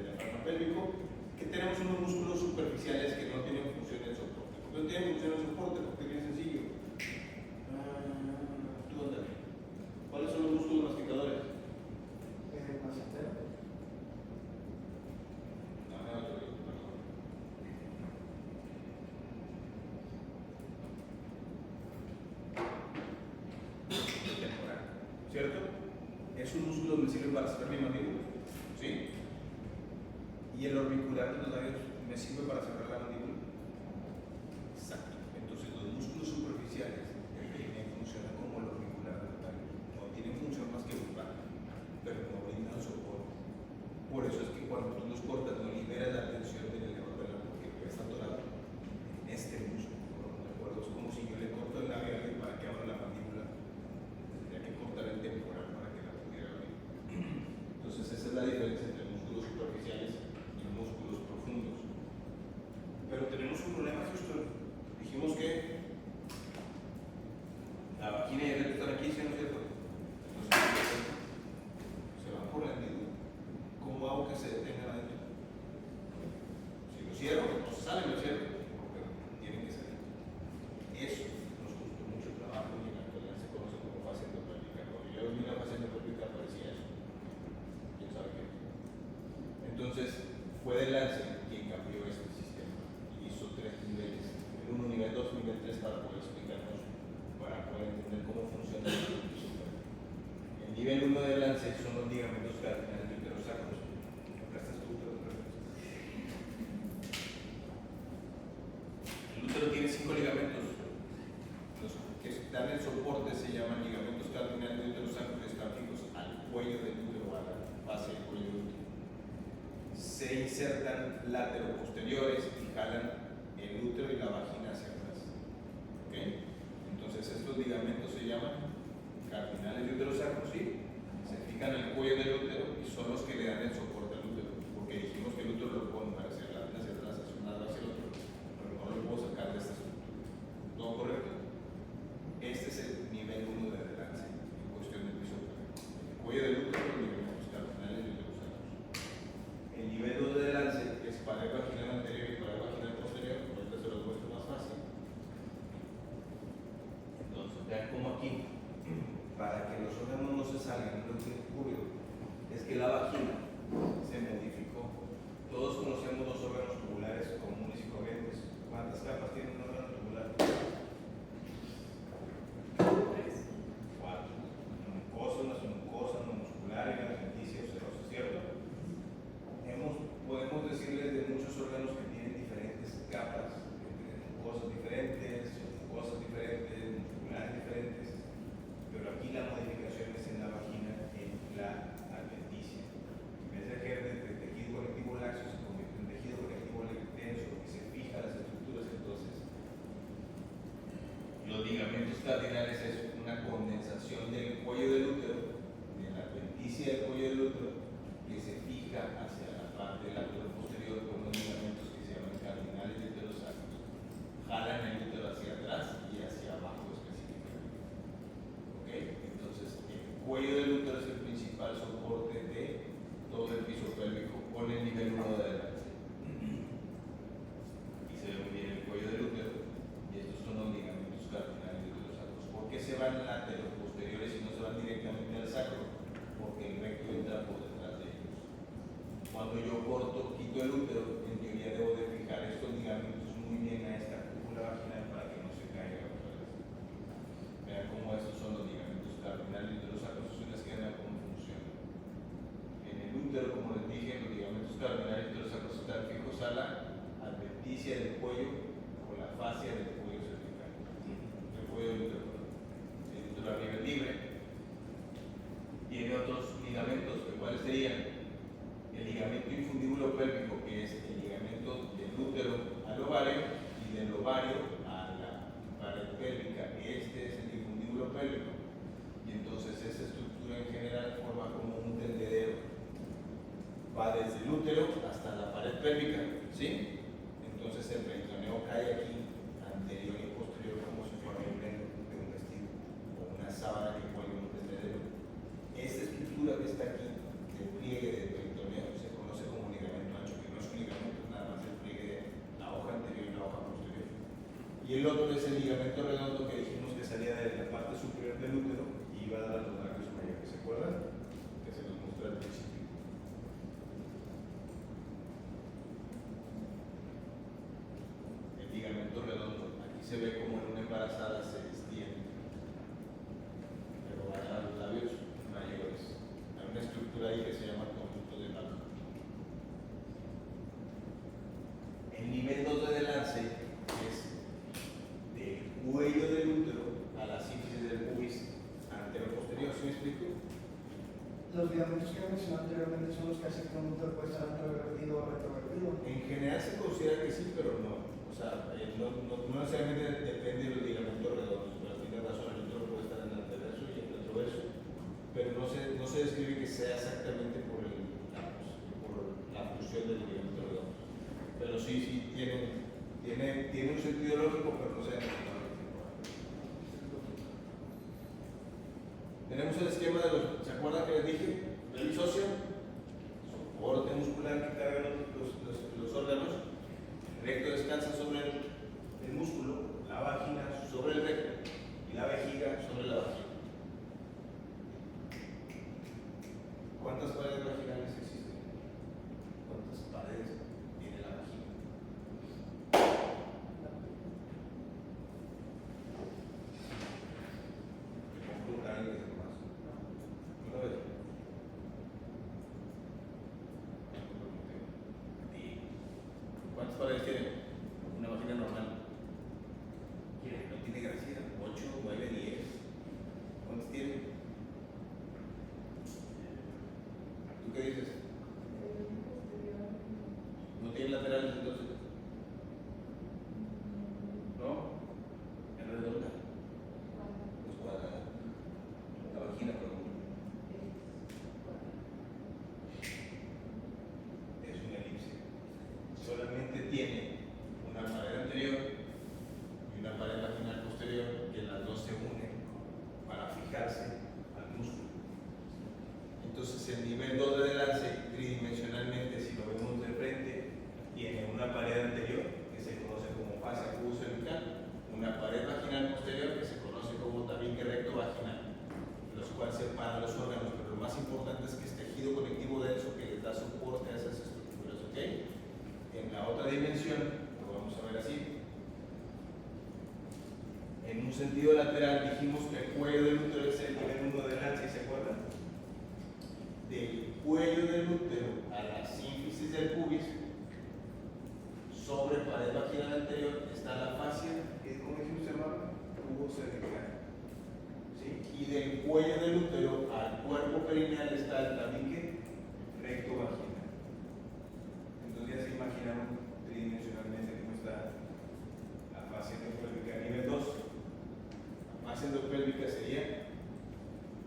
A: diafragma pélvico, que tenemos unos músculos superficiales que no tienen función de soporte. ¿Por qué no tienen función de soporte? Porque es bien sencillo. ¿Tú dónde? ¿Cuáles son los músculos masticadores? ¿Cierto? Es un músculo que me sirve para cerrar mi mandíbula, ¿sí? Y el orbicular de los labios me sirve para cerrar la mandíbula. Exacto. Entonces los músculos superficiales del peine funcionan como el orbicular de los labios. No tienen función más que buscar, pero no brindan soporte. Por eso es que cuando tú los cortas no liberas la tensión del elevador del ano, porque está atorado en este músculo. ¿De acuerdo? Es como si yo le corto el labio a alguien para que abra la mandíbula. Tendría que cortar el temporal para que la pudiera abrir. Entonces esa es la diferencia entre músculos superficiales y músculos profundos. Pero tenemos un problema, Houston. Dijimos que la vagina y el recto están aquí, ¿sí o no es cierto? Entonces se van por la hendidura. ¿Cómo hago que se detengan adentro? Si lo cierro, no salen, lo cierro, porque tienen que salir. Eso nos costó mucho trabajo y en la actualidad se conoce como fascia endopélvica. Cuando yo vi la fascia endopélvica parecía eso. ¿Quién sabe qué? Entonces, fue de Lance quien cambió este sistema y hizo 3 niveles, nivel 1, nivel 2, nivel 3 para poder explicarnos, para poder entender cómo funciona el piso. El nivel 1 de Lance son los ligamentos cardinales de los sacros. Acá estás tú, el útero tiene 5 ligamentos. Los que dan el soporte se llaman ligamentos cardinales de útero sacro, que están fijos al cuello del útero, a la base del cuello del útero. Se insertan lateroposteriores y jalan el útero y la vagina hacia atrás. ¿Okay? Entonces estos ligamentos se llaman cardinales de útero sacro, ¿sí? Se fijan en el cuello del útero y son los que le dan el soporte al útero, porque dijimos que el útero lo puedo mover hacia adelante, hacia atrás, hacia un lado, hacia el otro, pero no lo puedo sacar de esta estructura. ¿Todo correcto? Este es el nivel 1 de Lance en cuestión de piso. El cuello del útero, los ligamentos cardinales de útero sacros. El nivel 2 de Lance es pared vaginal anterior y pared vaginal posterior. siguen los ligamentos cardenales interosacroiliac fijos a la adventicia del cuello o la fascia del cuello cervical, del cuello del útero. El útero arriba es libre. Tiene otros ligamentos, ¿cuáles serían? El ligamento infundíbulo pélvico, que es el ligamento del útero al ovario y del ovario a la pared pélvica. Este es el infundíbulo pélvico. Y entonces esa estructura en general forma como un tendedero. Va desde el útero hasta la pared pélvica, ¿sí? Entonces el peritoneo cae aquí, anterior y posterior, como si fuera un velo de un vestido o una sábana que cuelga un tendedero. Esta estructura que está aquí, del pliegue del peritoneo, se conoce como ligamento ancho, que no es un ligamento, es nada más el pliegue de la hoja anterior y la hoja posterior. Y el otro es el ligamento redondo que dijimos que salía de la parte superior del útero y iba a dar a los labios mayores. ¿Se acuerdan? Que se los mostré al principio. El ligamento redondo, aquí se ve como en una embarazada se extiende, pero va a dar a los labios mayores. Hay una estructura ahí que se llama conducto de Bach. El nivel 2 de lance es del cuello del útero a la sínfisis del pubis antero-posterior. ¿Sí me explico?
B: Los ligamentos que mencioné anteriormente son los que hacen que un útero puede estar anterovertido o retrovertido.
A: En general se considera que sí, pero no. O sea, no necesariamente depende de los ligamentos redondos, pero tiene razón, el útero puede estar en el anteverso y el retroverso, pero no se describe que sea exactamente por la función del ligamento redondo. Pero sí tiene un sentido lógico, pero no se ha. Tenemos el esquema de los, ¿se acuerdan que les dije? Pelvis ósea, soporte muscular que carga los órganos, el recto descansa sobre el músculo, la vagina sobre el recto y la vejiga sobre la vagina. ¿Cuántas paredes vaginales existen? ¿Cuántas paredes tiene la vagina? ¿Cuántas paredes tiene una vagina normal? No tiene gracia, 8, 9, 10. ¿Cuántas tiene? ¿Tú qué dices? ¿No tiene laterales entonces? ¿No? ¿Es redonda? Es cuadrada. La vagina, perdón. Es una elipse. Solamente tiene una pared anterior y una pared vaginal posterior, que las dos se unen para fijarse al músculo. Entonces el nivel 2 de lance tridimensionalmente, si lo vemos de frente, tiene una pared anterior que se conoce como fascia pubocervical, una pared vaginal posterior que se conoce como tabique recto vaginal, los cuales separan los órganos, pero lo más importante es que es tejido conectivo denso que les da soporte a esas estructuras, ¿ok? En la otra dimensión, lo vamos a ver así. En un sentido lateral dijimos que el cuello del útero es el nivel 1 de lance, ¿se acuerdan? Del cuello del útero a la sínfisis del pubis, sobre pared vaginal anterior, está la fascia, que como dijimos se llama pubocervical. ¿Sí? Y del cuello del útero al cuerpo perineal está el tabique recto vaginal. Entonces ya se imaginaron tridimensionalmente cómo está la fascia endopélvica a nivel 2. La fascia endopélvica sería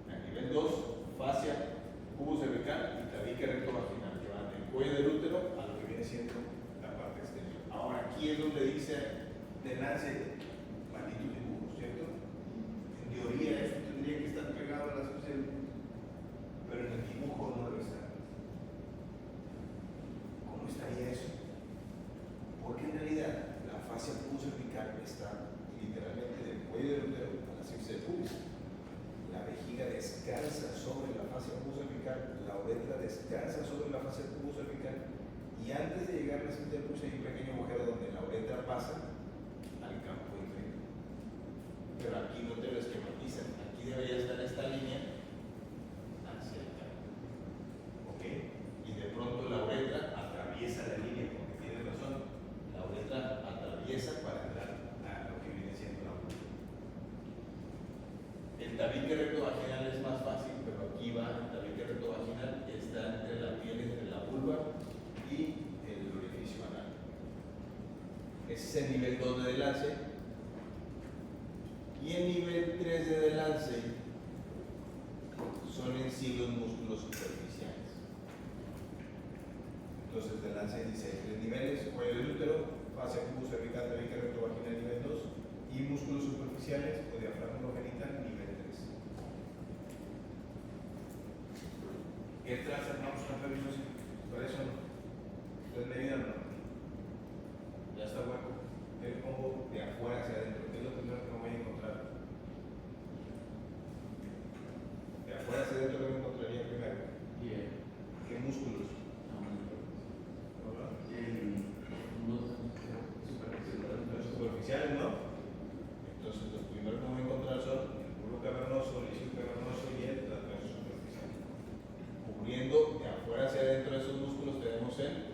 A: a nivel 2, fascia pubocervical y tabique recto vaginal, que van del cuello del útero a lo que viene siendo la parte exterior. Ahora aquí es donde dice de lance maldito dibujo, ¿cierto? En teoría eso tendría que estar pegado a la fascia, pero en el dibujo no debe estar. ¿Cómo estaría eso? Porque en realidad la fascia pubocervical está literalmente del cuello del útero a la sínfisis del pubis. La vejiga descansa sobre la fascia pubocervical, la uretra descansa sobre la fascia pubocervical, y antes de llegar a la sínfisis del pubis hay un pequeño agujero donde la uretra pasa al campo inferior. Pero aquí no te lo esquematizan, aquí debería estar esta línea hacia el campo. ¿Ok? Y de pronto la Ese es el nivel 2 de delance. Y el nivel 3 de delance son en sí los músculos superficiales. Entonces, delance dice 3 niveles: cuello del útero, fascia pubis cervical, tabique recto vaginal nivel 2, y músculos superficiales o diafragma genital nivel 3. ¿Qué traza? Vamos a ver eso. Por eso no. ¿Ustedes me ayudan o no? Ya está hueco. Yo le pongo de afuera hacia adentro. ¿Qué es lo primero que me voy a encontrar? De afuera hacia adentro, ¿qué me encontraría primero? ¿Qué músculos? Los superficiales, ¿no? Entonces, los primeros que me voy a encontrar son el bulbo cavernoso, el isquio cavernoso y el transverso superficial. Cubriendo de afuera hacia adentro de esos músculos tenemos el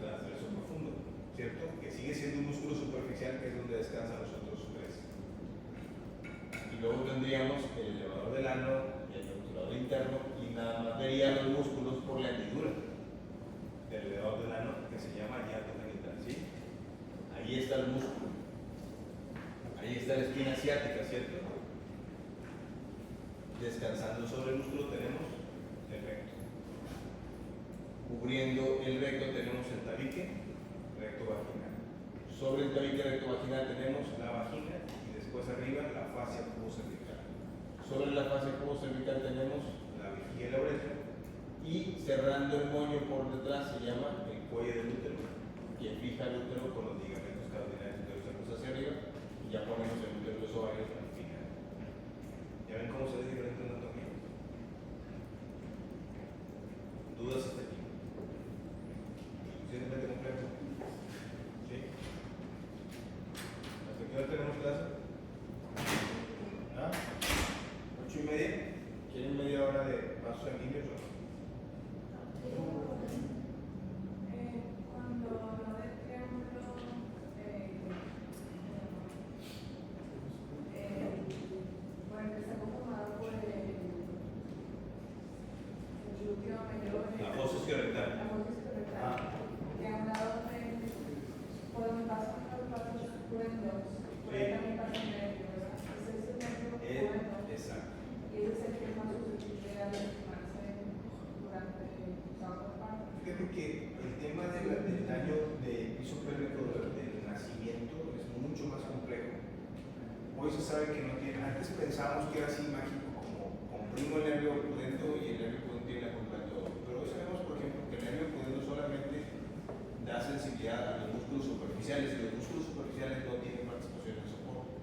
A: transverso profundo, ¿cierto? Que sigue siendo un músculo superficial, que es donde descansan los otros tres. Y luego tendríamos el elevador del ano, el obturador interno, y nada más vería los músculos por la hendidura del elevador del ano, que se llama hiato genital, ¿sí? Ahí está el músculo. Ahí está la espina ciática, ¿cierto? Descansando sobre el músculo tenemos el recto. Cubriendo el recto tenemos el tabique recto vaginal. Sobre el tabique recto vaginal tenemos la vagina y después arriba la fascia pubocervical. Sobre la fascia pubocervical tenemos la vejiga y la uretra. Y cerrando el moño por detrás se llama el cuello del útero, que fija el útero con los ligamentos cardinales internos hacia arriba, y ya ponemos el útero de los ovarios al final. ¿Ya ven cómo se ve diferente la anatomía? ¿Dudas hasta aquí? ¿Suficientemente complejo? ¿Sí? ¿Hasta qué hora tenemos clase? ¿Ah? ¿8:30? ¿Quieren media hora de pasos sanguíneos o no?
C: Cuando no del triángulo, bueno, que está conformado por el glúteo mayor,
A: La fosa esquiorectal.
C: la fosa esquiorectal, que a un lado por donde pasan los vasos cruentos, por ahí también pasan nervios, ¿verdad? Ese es el nervio cruento.
A: Exacto.
C: Y ese es el que es más susceptible a lastimarse durante toda la parte.
A: Fíjate que el tema del daño del piso pélvico del nacimiento es mucho más complejo. Hoy se sabe que no tiene. Antes pensábamos que era así mágico, como comprimo el nervio pudendo y el nervio pudendo tiene la culpa de todo. Pero hoy sabemos, por ejemplo, que el nervio pudendo solamente da sensibilidad a los músculos superficiales, y los músculos superficiales no tienen participación en soporte.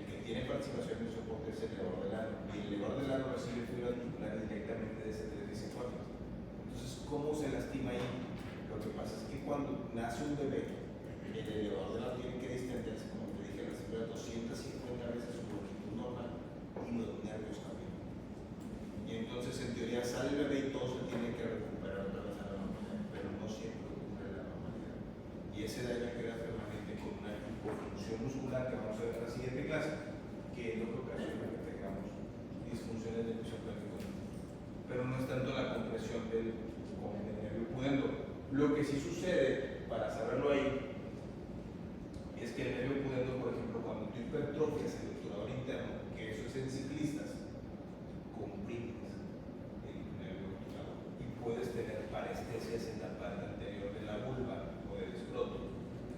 A: El que tiene participación en soporte es el elevador del ano, y el elevador del ano recibe fibras musculares directamente de ese 3-4. Entonces, ¿cómo se lastima ahí? Lo que pasa es que cuando nace un bebé, el elevador del ano tiene que distenderse, como te dije, las fibras 250 veces su longitud normal, y los nervios también. Y entonces, en teoría, sale el bebé y todo se tiene que recuperar otra vez a la normalidad, pero no siempre ocurre la normalidad. Y ese daño queda permanente con una hipofunción muscular que vamos a ver en la siguiente clase, que es lo que ocasiona que tengamos disfunciones del piso pélvico. Pero no es tanto la compresión del nervio pudendo. Lo que sí sucede, para saberlo ahí, es que el nervio pudendo, por ejemplo, cuando tú hipertrofias el obturador interno, que eso es en ciclistas, comprimes el nervio obturador y puedes tener parestesias en la parte anterior de la vulva o del escroto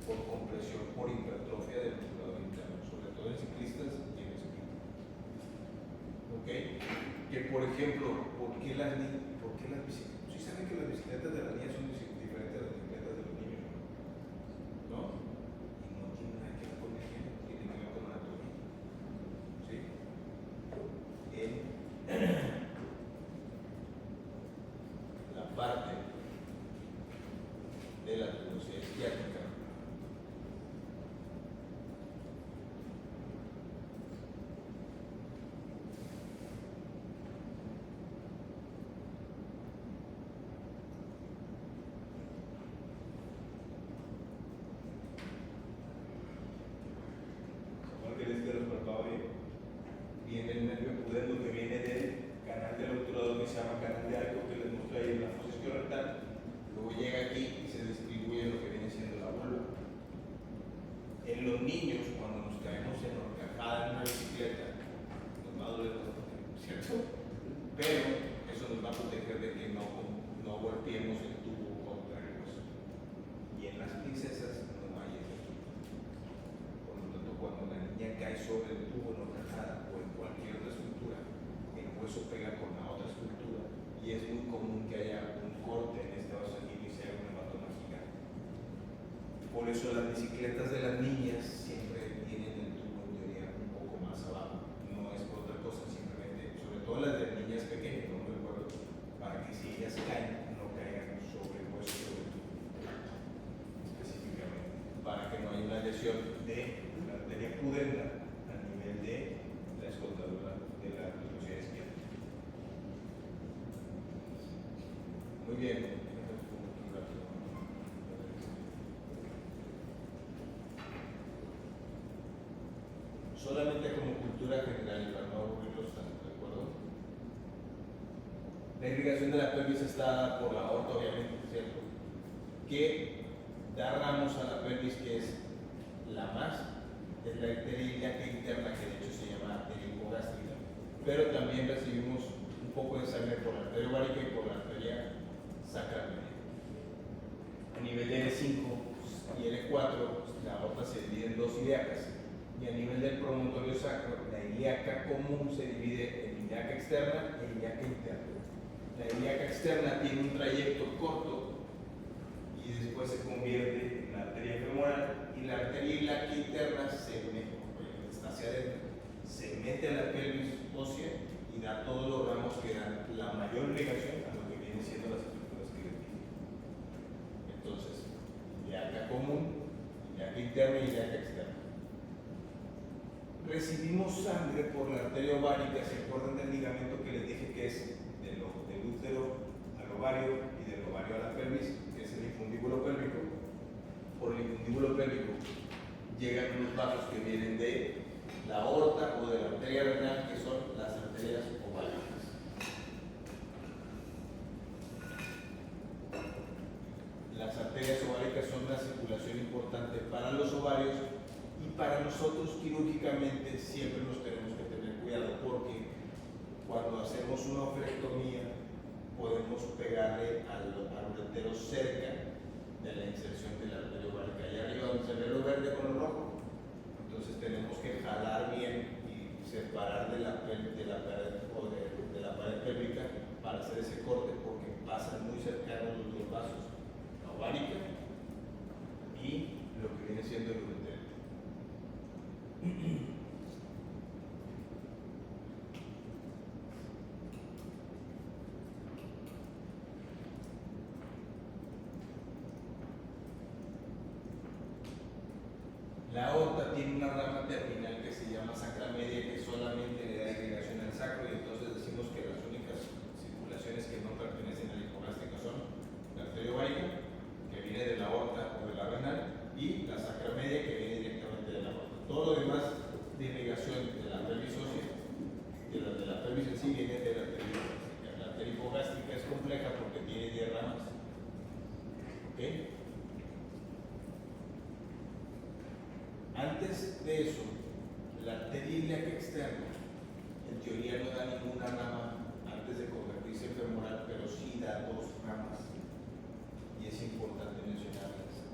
A: por compresión, por hipertrofia del obturador interno, sobre todo en ciclistas y en espíritu. ¿Ok? Que por ejemplo, ¿por qué las bicicletas? ¿Sí saben que las bicicletas de las niñas son diferentes a las bicicletas de los niños? ¿No? Y no tiene nada que ver con el género, tiene que ver con anatomía. ¿Sí? La parte de la tuberosidad isquiática viene el nervio pudendo, que viene del canal del obturador, que se llama canal de arco, que les mostré ahí en la fosa esquiorectal. Luego llega aquí y se distribuye lo que viene siendo la vulva. no golpeemos el tubo contra el hueso. Y en las princesas no hay ese tubo. Por lo tanto, cuando la niña cae sobre el tubo no rajada o en cualquier otra estructura, el hueso pega con la otra estructura y es muy común que haya un corte en este vaso sanguíneo y se haga un hematoma gigante. Por eso las bicicletas de las niñas siempre tienen el tubo en teoría un poco más abajo. No es por otra cosa, simplemente, sobre todo las de niñas pequeñas, no me acuerdo, para que si ellas caen, no caigan sobre el hueso del tubo, específicamente, para que no haya una lesión de la arteria pudenda a nivel de la escotadura de la velocidad izquierda. Muy bien. Solamente como cultura general, para no aburrirlos tanto, ¿de acuerdo? La irrigación de la pelvis está dada por la aorta, obviamente, ¿cierto? Que da ramos a la pelvis, que es la más, es la arteria ilíaca interna, que de hecho se llama arteria hipogástrica, pero también recibimos un poco de sangre por la arteria ovárica y por la arteria sacral. A nivel de L5 y L4, la aorta se divide en dos ilíacas. Y a nivel del promontorio sacro, la ilíaca común se divide en ilíaca externa e ilíaca interna. La ilíaca externa tiene un trayecto corto y después se convierte en la arteria femoral, y la arteria ilíaca interna está hacia adentro, se mete a la pelvis ósea y da todos los ramos que dan la mayor ligación a lo que vienen siendo las estructuras que les dije. Entonces, ilíaca común, ilíaca interna y ilíaca externa. Recibimos sangre por la arteria ovárica. ¿Se acuerdan del ligamento que les dije que es del útero al ovario y del ovario a la pelvis, que es el infundíbulo pélvico? Por el infundíbulo pélvico llegan unos vasos que vienen de la aorta o de la arteria renal, que son las arterias ováricas. Las arterias ováricas son una circulación importante para los ovarios. Y para nosotros quirúrgicamente siempre nos tenemos que tener cuidado, porque cuando hacemos una oferectomía podemos pegarle al uretero cerca de la inserción de la arteria ovárica, allá arriba donde se ve lo verde con lo rojo. Entonces tenemos que jalar bien y separar de la pared pélvica para hacer ese corte, porque pasan muy cercanos los dos vasos, la ovárica y lo que viene siendo el uretero. La aorta tiene una rama terminal que se llama sacral media, que solamente le da irrigación al sacro, y entonces decimos que las únicas circulaciones que no pertenecen a la hipogástrica son la arteria ovárica, que viene de la aorta o de la renal, y la sacral media, que viene directamente de la aorta. Todo lo demás de irrigación de la pelvis ósea, de la pelvis en sí, viene de la arteria hipogástrica. La arteria hipogástrica es compleja porque tiene 10 ramas. ¿Ok? Antes de eso, la arteria ilíaca externa, en teoría no da ninguna rama antes de convertirse en femoral, pero sí da 2 ramas. Y es importante mencionarlas.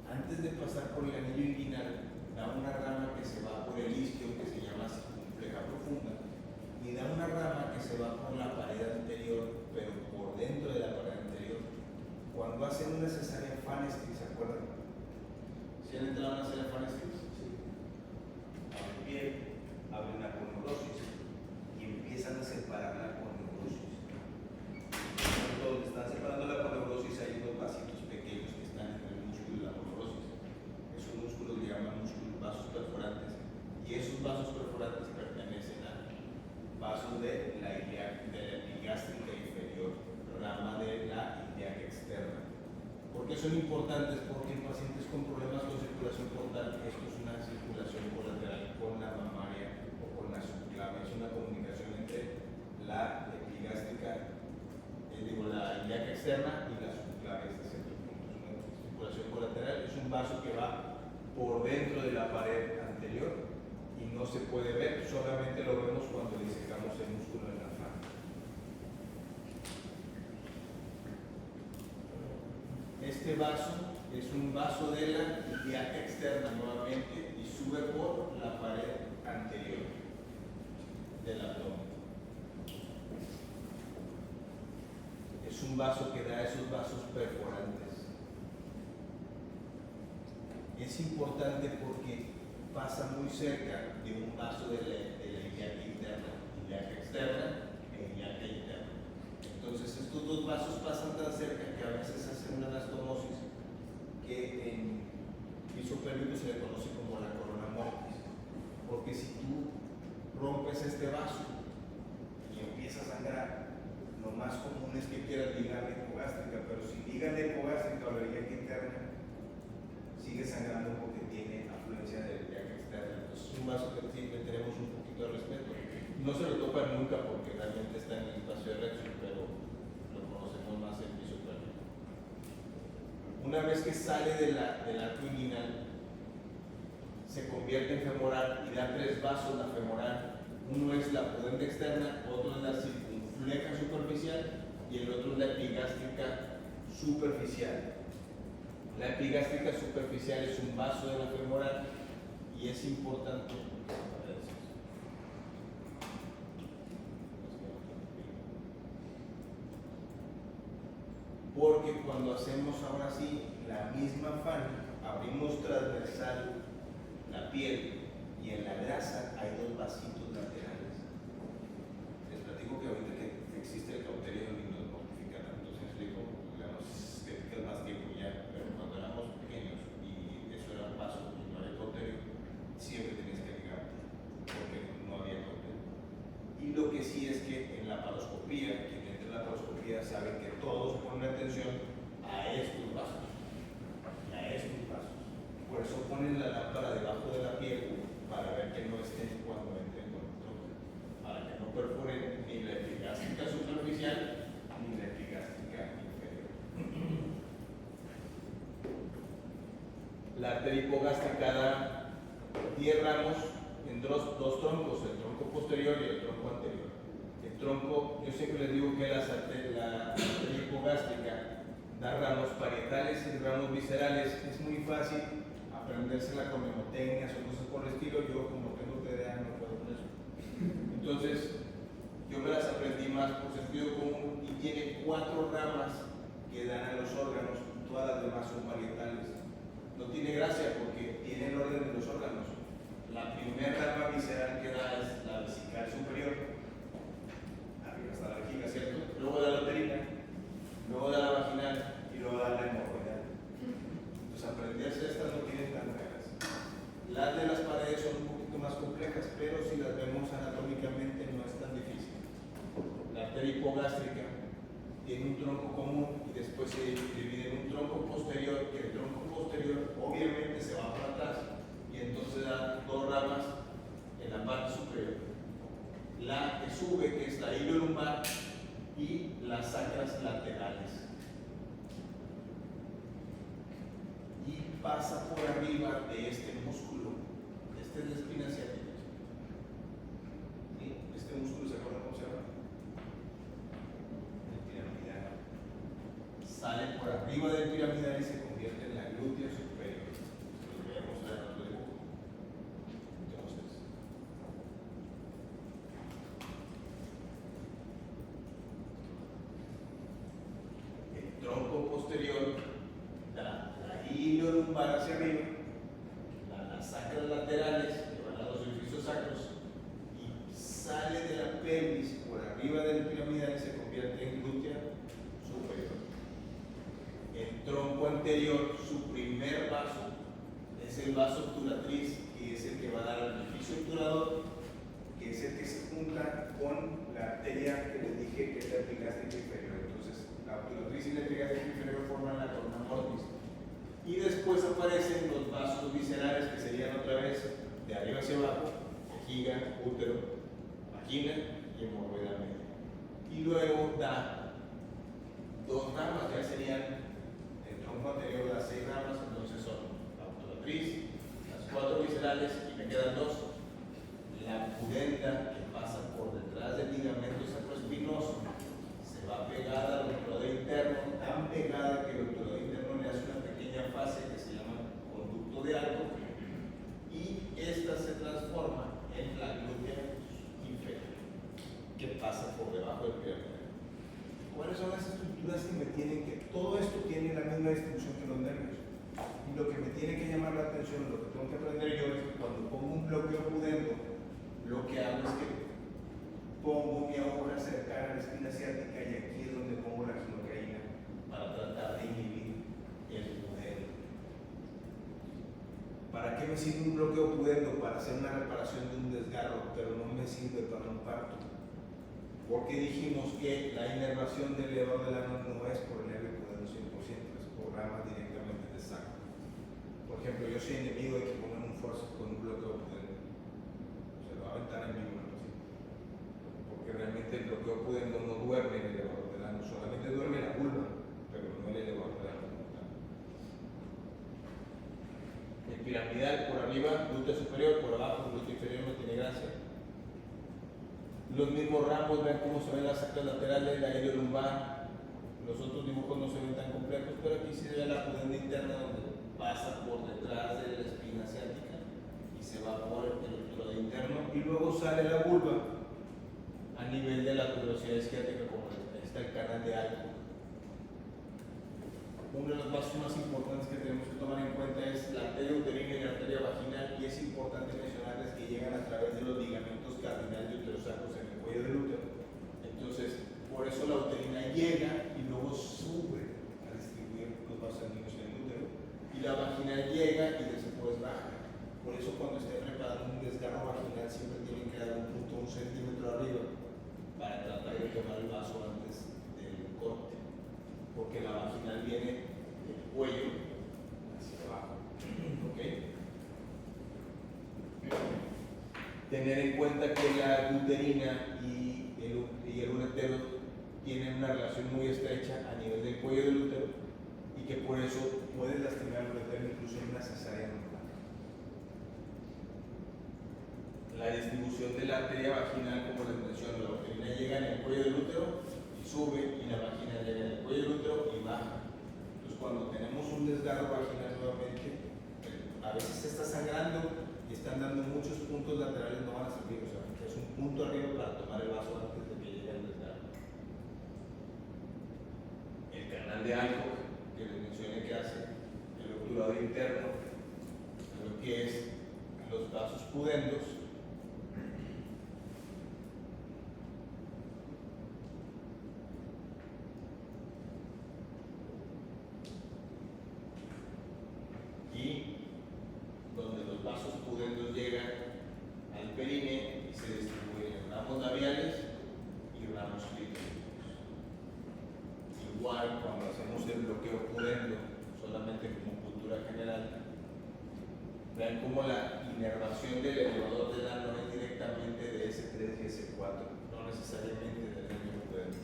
A: Antes de pasar por el anillo inguinal, da una rama que se va por el isquio, que se llama circunfleja profunda, y da una rama que se va por la pared anterior, pero por dentro de la pared anterior. Cuando hacen una cesárea Fanestri, ¿se acuerdan? ¿Sí han entrado a una cesárea Fanestri? Sí. Abren piel, abren la coneurosis y empiezan a separar la coneurosis. Donde están separando la coneurosis hay unos vasitos pequeños que están entre el músculo y la coneurosis. Esos músculos le llaman vasos perforantes, y esos vasos perforantes pertenecen a vasos de la epigástrica inferior, rama de la ilíaca externa. ¿Por qué son importantes? Porque en pacientes con problemas con circulación portal, esto es una circulación colateral con la mamaria o con la subclavia, es una comunicación entre la epigástrica, la ilíaca externa y la subclavia, este centro punto. Es una circulación colateral, es un vaso que va por dentro de la pared anterior y no se puede ver, solamente lo vemos cuando disecamos el músculo en la mano. Este vaso es un vaso de la ilíaca externa nuevamente y sube por la pared anterior del abdomen. Es un vaso que da esos vasos perforantes. Es importante porque pasa muy cerca de un vaso de la ilíaca interna, ilíaca externa e ilíaca interna. Entonces estos dos vasos pasan tan cerca que a veces hacen una anastomosis que en piso pélvico se le conoce como la corona mortis, porque si tú rompes este vaso y empieza a sangrar, lo más común es que quieras ligar la hipogástrica, pero si ligas la hipogástrica o la ilíaca interna, sigue sangrando porque tiene afluencia de la ilíaca externa. Entonces es un vaso que sí le tenemos un poquito de respeto. No se lo topan nunca porque realmente está en el espacio de recto, pero lo conocemos más en piso pélvico. Una vez que sale del arco inguinal, se convierte en femoral y da tres vasos la femoral. Uno es la pudenda externa, otro es la circunfleja superficial y el otro es la epigástrica superficial. La epigástrica superficial es un vaso de la femoral y es importante porque cuando hacemos ahora sí la misma fan, abrimos transversal la piel y en la grasa hay dos vasitos laterales. Les platico que ahorita que existe el cauterio y nos mortifican, entonces explico, digamos, estéticas más tiempo ya, pero cuando éramos pequeños y eso era un paso y no había cauterio, siempre tenías que ligar porque no había cauterio. Y lo que sí es que en la paroscopía, quien entra en la paroscopía sabe que todos ponen atención a estos vasos y a estos vasos. Por eso ponen la lámpara debajo de la piel para ver que no estén cuando entren con el tronco, para que no perforen ni la epigástrica superficial ni la epigástrica inferior. La arteria hipogástrica da 10 ramos en dos troncos, el tronco posterior y el tronco anterior. El tronco, yo siempre les digo que la arteria hipogástrica da ramos parietales y ramos viscerales. Es muy fácil aprendérsela con mnemotecnias o cosas por el estilo. Yo, como tengo TDA, no puedo con eso. Entonces, yo me las aprendí más por sentido común y tiene 4 ramas que dan a los órganos, todas las demás son parietales. No tiene gracia porque tiene el orden de los órganos. La primera rama visceral que da es la vesical superior, arriba está la vejiga, ¿cierto? Luego da la uterina, luego da la vaginal y luego da la hemorroidal. Entonces, aprenderse estas no tienen tan claras. Las de las paredes son un poquito más complejas, pero si las vemos anatómicamente no es tan difícil. La arteria hipogástrica tiene un tronco común y después se divide en un tronco posterior, que el tronco posterior obviamente se va para atrás y entonces da 2 ramas en la parte superior. La que sube, que es la iliolumbar, y las sacras laterales. Y pasa por arriba de este músculo. Este es la espina ciática. ¿Sí? Este músculo, ¿se acuerdan cómo se llama? El piramidal. Sale por arriba del piramidal y se convierte en la glútea superior. Se los voy a mostrar en otro dibujo. Entonces, el tronco posterior da la iliolumbar hacia arriba, las sacras laterales que van a los orificios sacros y sale de la pelvis por arriba del piramidal y se convierte en glútea superior. El tronco anterior, su primer vaso, es el vaso obturatriz, que es el que va a dar al orificio obturador, que es el que se junta con la arteria que les dije que es la epigástrica inferior. Entonces, la obturatriz y la epigástrica inferior forman la corona mortis. Y después aparecen los vasos viscerales, que serían otra vez de arriba hacia abajo, vejiga, útero, vagina y hemorroida media. Y luego da 2 ramas, ya serían el tronco anterior da 6 ramas, entonces son la obturatriz, las 4 viscerales y me quedan 2. La pudenda, que pasa por detrás del ligamento sacroespinoso, se va pegada al obturador interno, tan pegada que el obturador interno le hace son las estructuras que me tienen que, todo esto tiene la misma distribución que los nervios. Y lo que me tiene que llamar la atención, lo que tengo que aprender yo es que cuando pongo un bloqueo pudendo, lo que hago es que pongo mi aguja cercana a la espina ciática y aquí es donde pongo la quilocaína para tratar de inhibir el pudendo. ¿Para qué me sirve un bloqueo pudendo? Para hacer una reparación de un desgarro, pero no me sirve para un parto. Porque dijimos que la inervación del elevador del ano no es por el nervio pudendo 100%, es por ramas directamente de saco. Por ejemplo, yo soy enemigo de que pongan un forceps con un bloqueo pudendo. Se lo va a aventar en vivo la paciente. Porque realmente el bloqueo pudendo no duerme en el elevador del ano, solamente duerme la vulva, pero no el elevador del ano. El piramidal por arriba, glúteo superior, por abajo, glúteo inferior, no tiene gracia. Los mismos ramos, vean cómo se ven las sacras laterales, la ilio lumbar. Los otros dibujos no se ven tan complejos, pero aquí se ve la pudenda interna donde pasa por detrás de la espina ciática y se va por el electrodo interno y luego sale la vulva a nivel de la tuberosidad isquiática, como está el canal de Alco. Uno de los pasos más importantes que tenemos que tomar en cuenta es la arteria uterina y la arteria vaginal, y es importante mencionarles que llegan a través de los ligamentos cardinales de uterosacros en el cuello del útero. Entonces, por eso la uterina llega y luego sube a distribuir los vasos sanguíneos en el útero, y la vaginal llega y después baja. Por eso cuando esté preparando un desgarro vaginal siempre tienen que dar un punto 1 centímetro arriba para tratar de tomar el vaso antes del corte, porque la vaginal viene del cuello hacia abajo. ¿Ok? Tener en cuenta que la uterina y el uretero tienen una relación muy estrecha a nivel del cuello del útero, y que por eso puedes lastimar el uretero incluso en una cesárea normal. La distribución de la arteria vaginal, como les menciono, la uterina llega en el cuello del útero y sube, y la vagina llega en el cuello del útero y baja. Entonces, cuando tenemos un desgarro vaginal nuevamente, a veces se está sangrando y están dando muchos puntos laterales, no van a servir, o sea, es un punto arriba para tomar el vaso antes de que llegue el desgarro. El canal de Alco, que les mencioné que hace el obturador interno, lo que es los vasos pudendos. Y donde los vasos pudendos llegan al períneo y se distribuyen en ramos labiales y ramos clítoricos. Igual, cuando hacemos el bloqueo pudendo, solamente como cultura general, vean cómo la inervación del elevador del ano es directamente de S3 y S4, no necesariamente del nervio pudendo.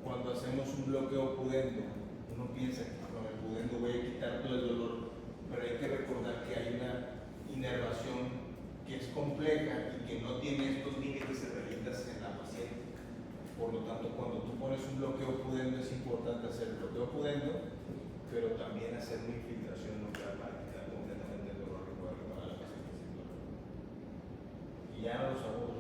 A: Cuando hacemos un bloqueo pudendo, uno piensa que con el pudendo voy a quitar todo el dolor, pero hay que recordar que hay una inervación que es compleja y que no tiene estos límites de rayitas en la paciente. Por lo tanto, cuando tú pones un bloqueo pudendo, es importante hacer el bloqueo pudendo, pero también hacer una infiltración local para quitar completamente el dolor y poder reparar a la paciente sin dolor. Y ya no los hago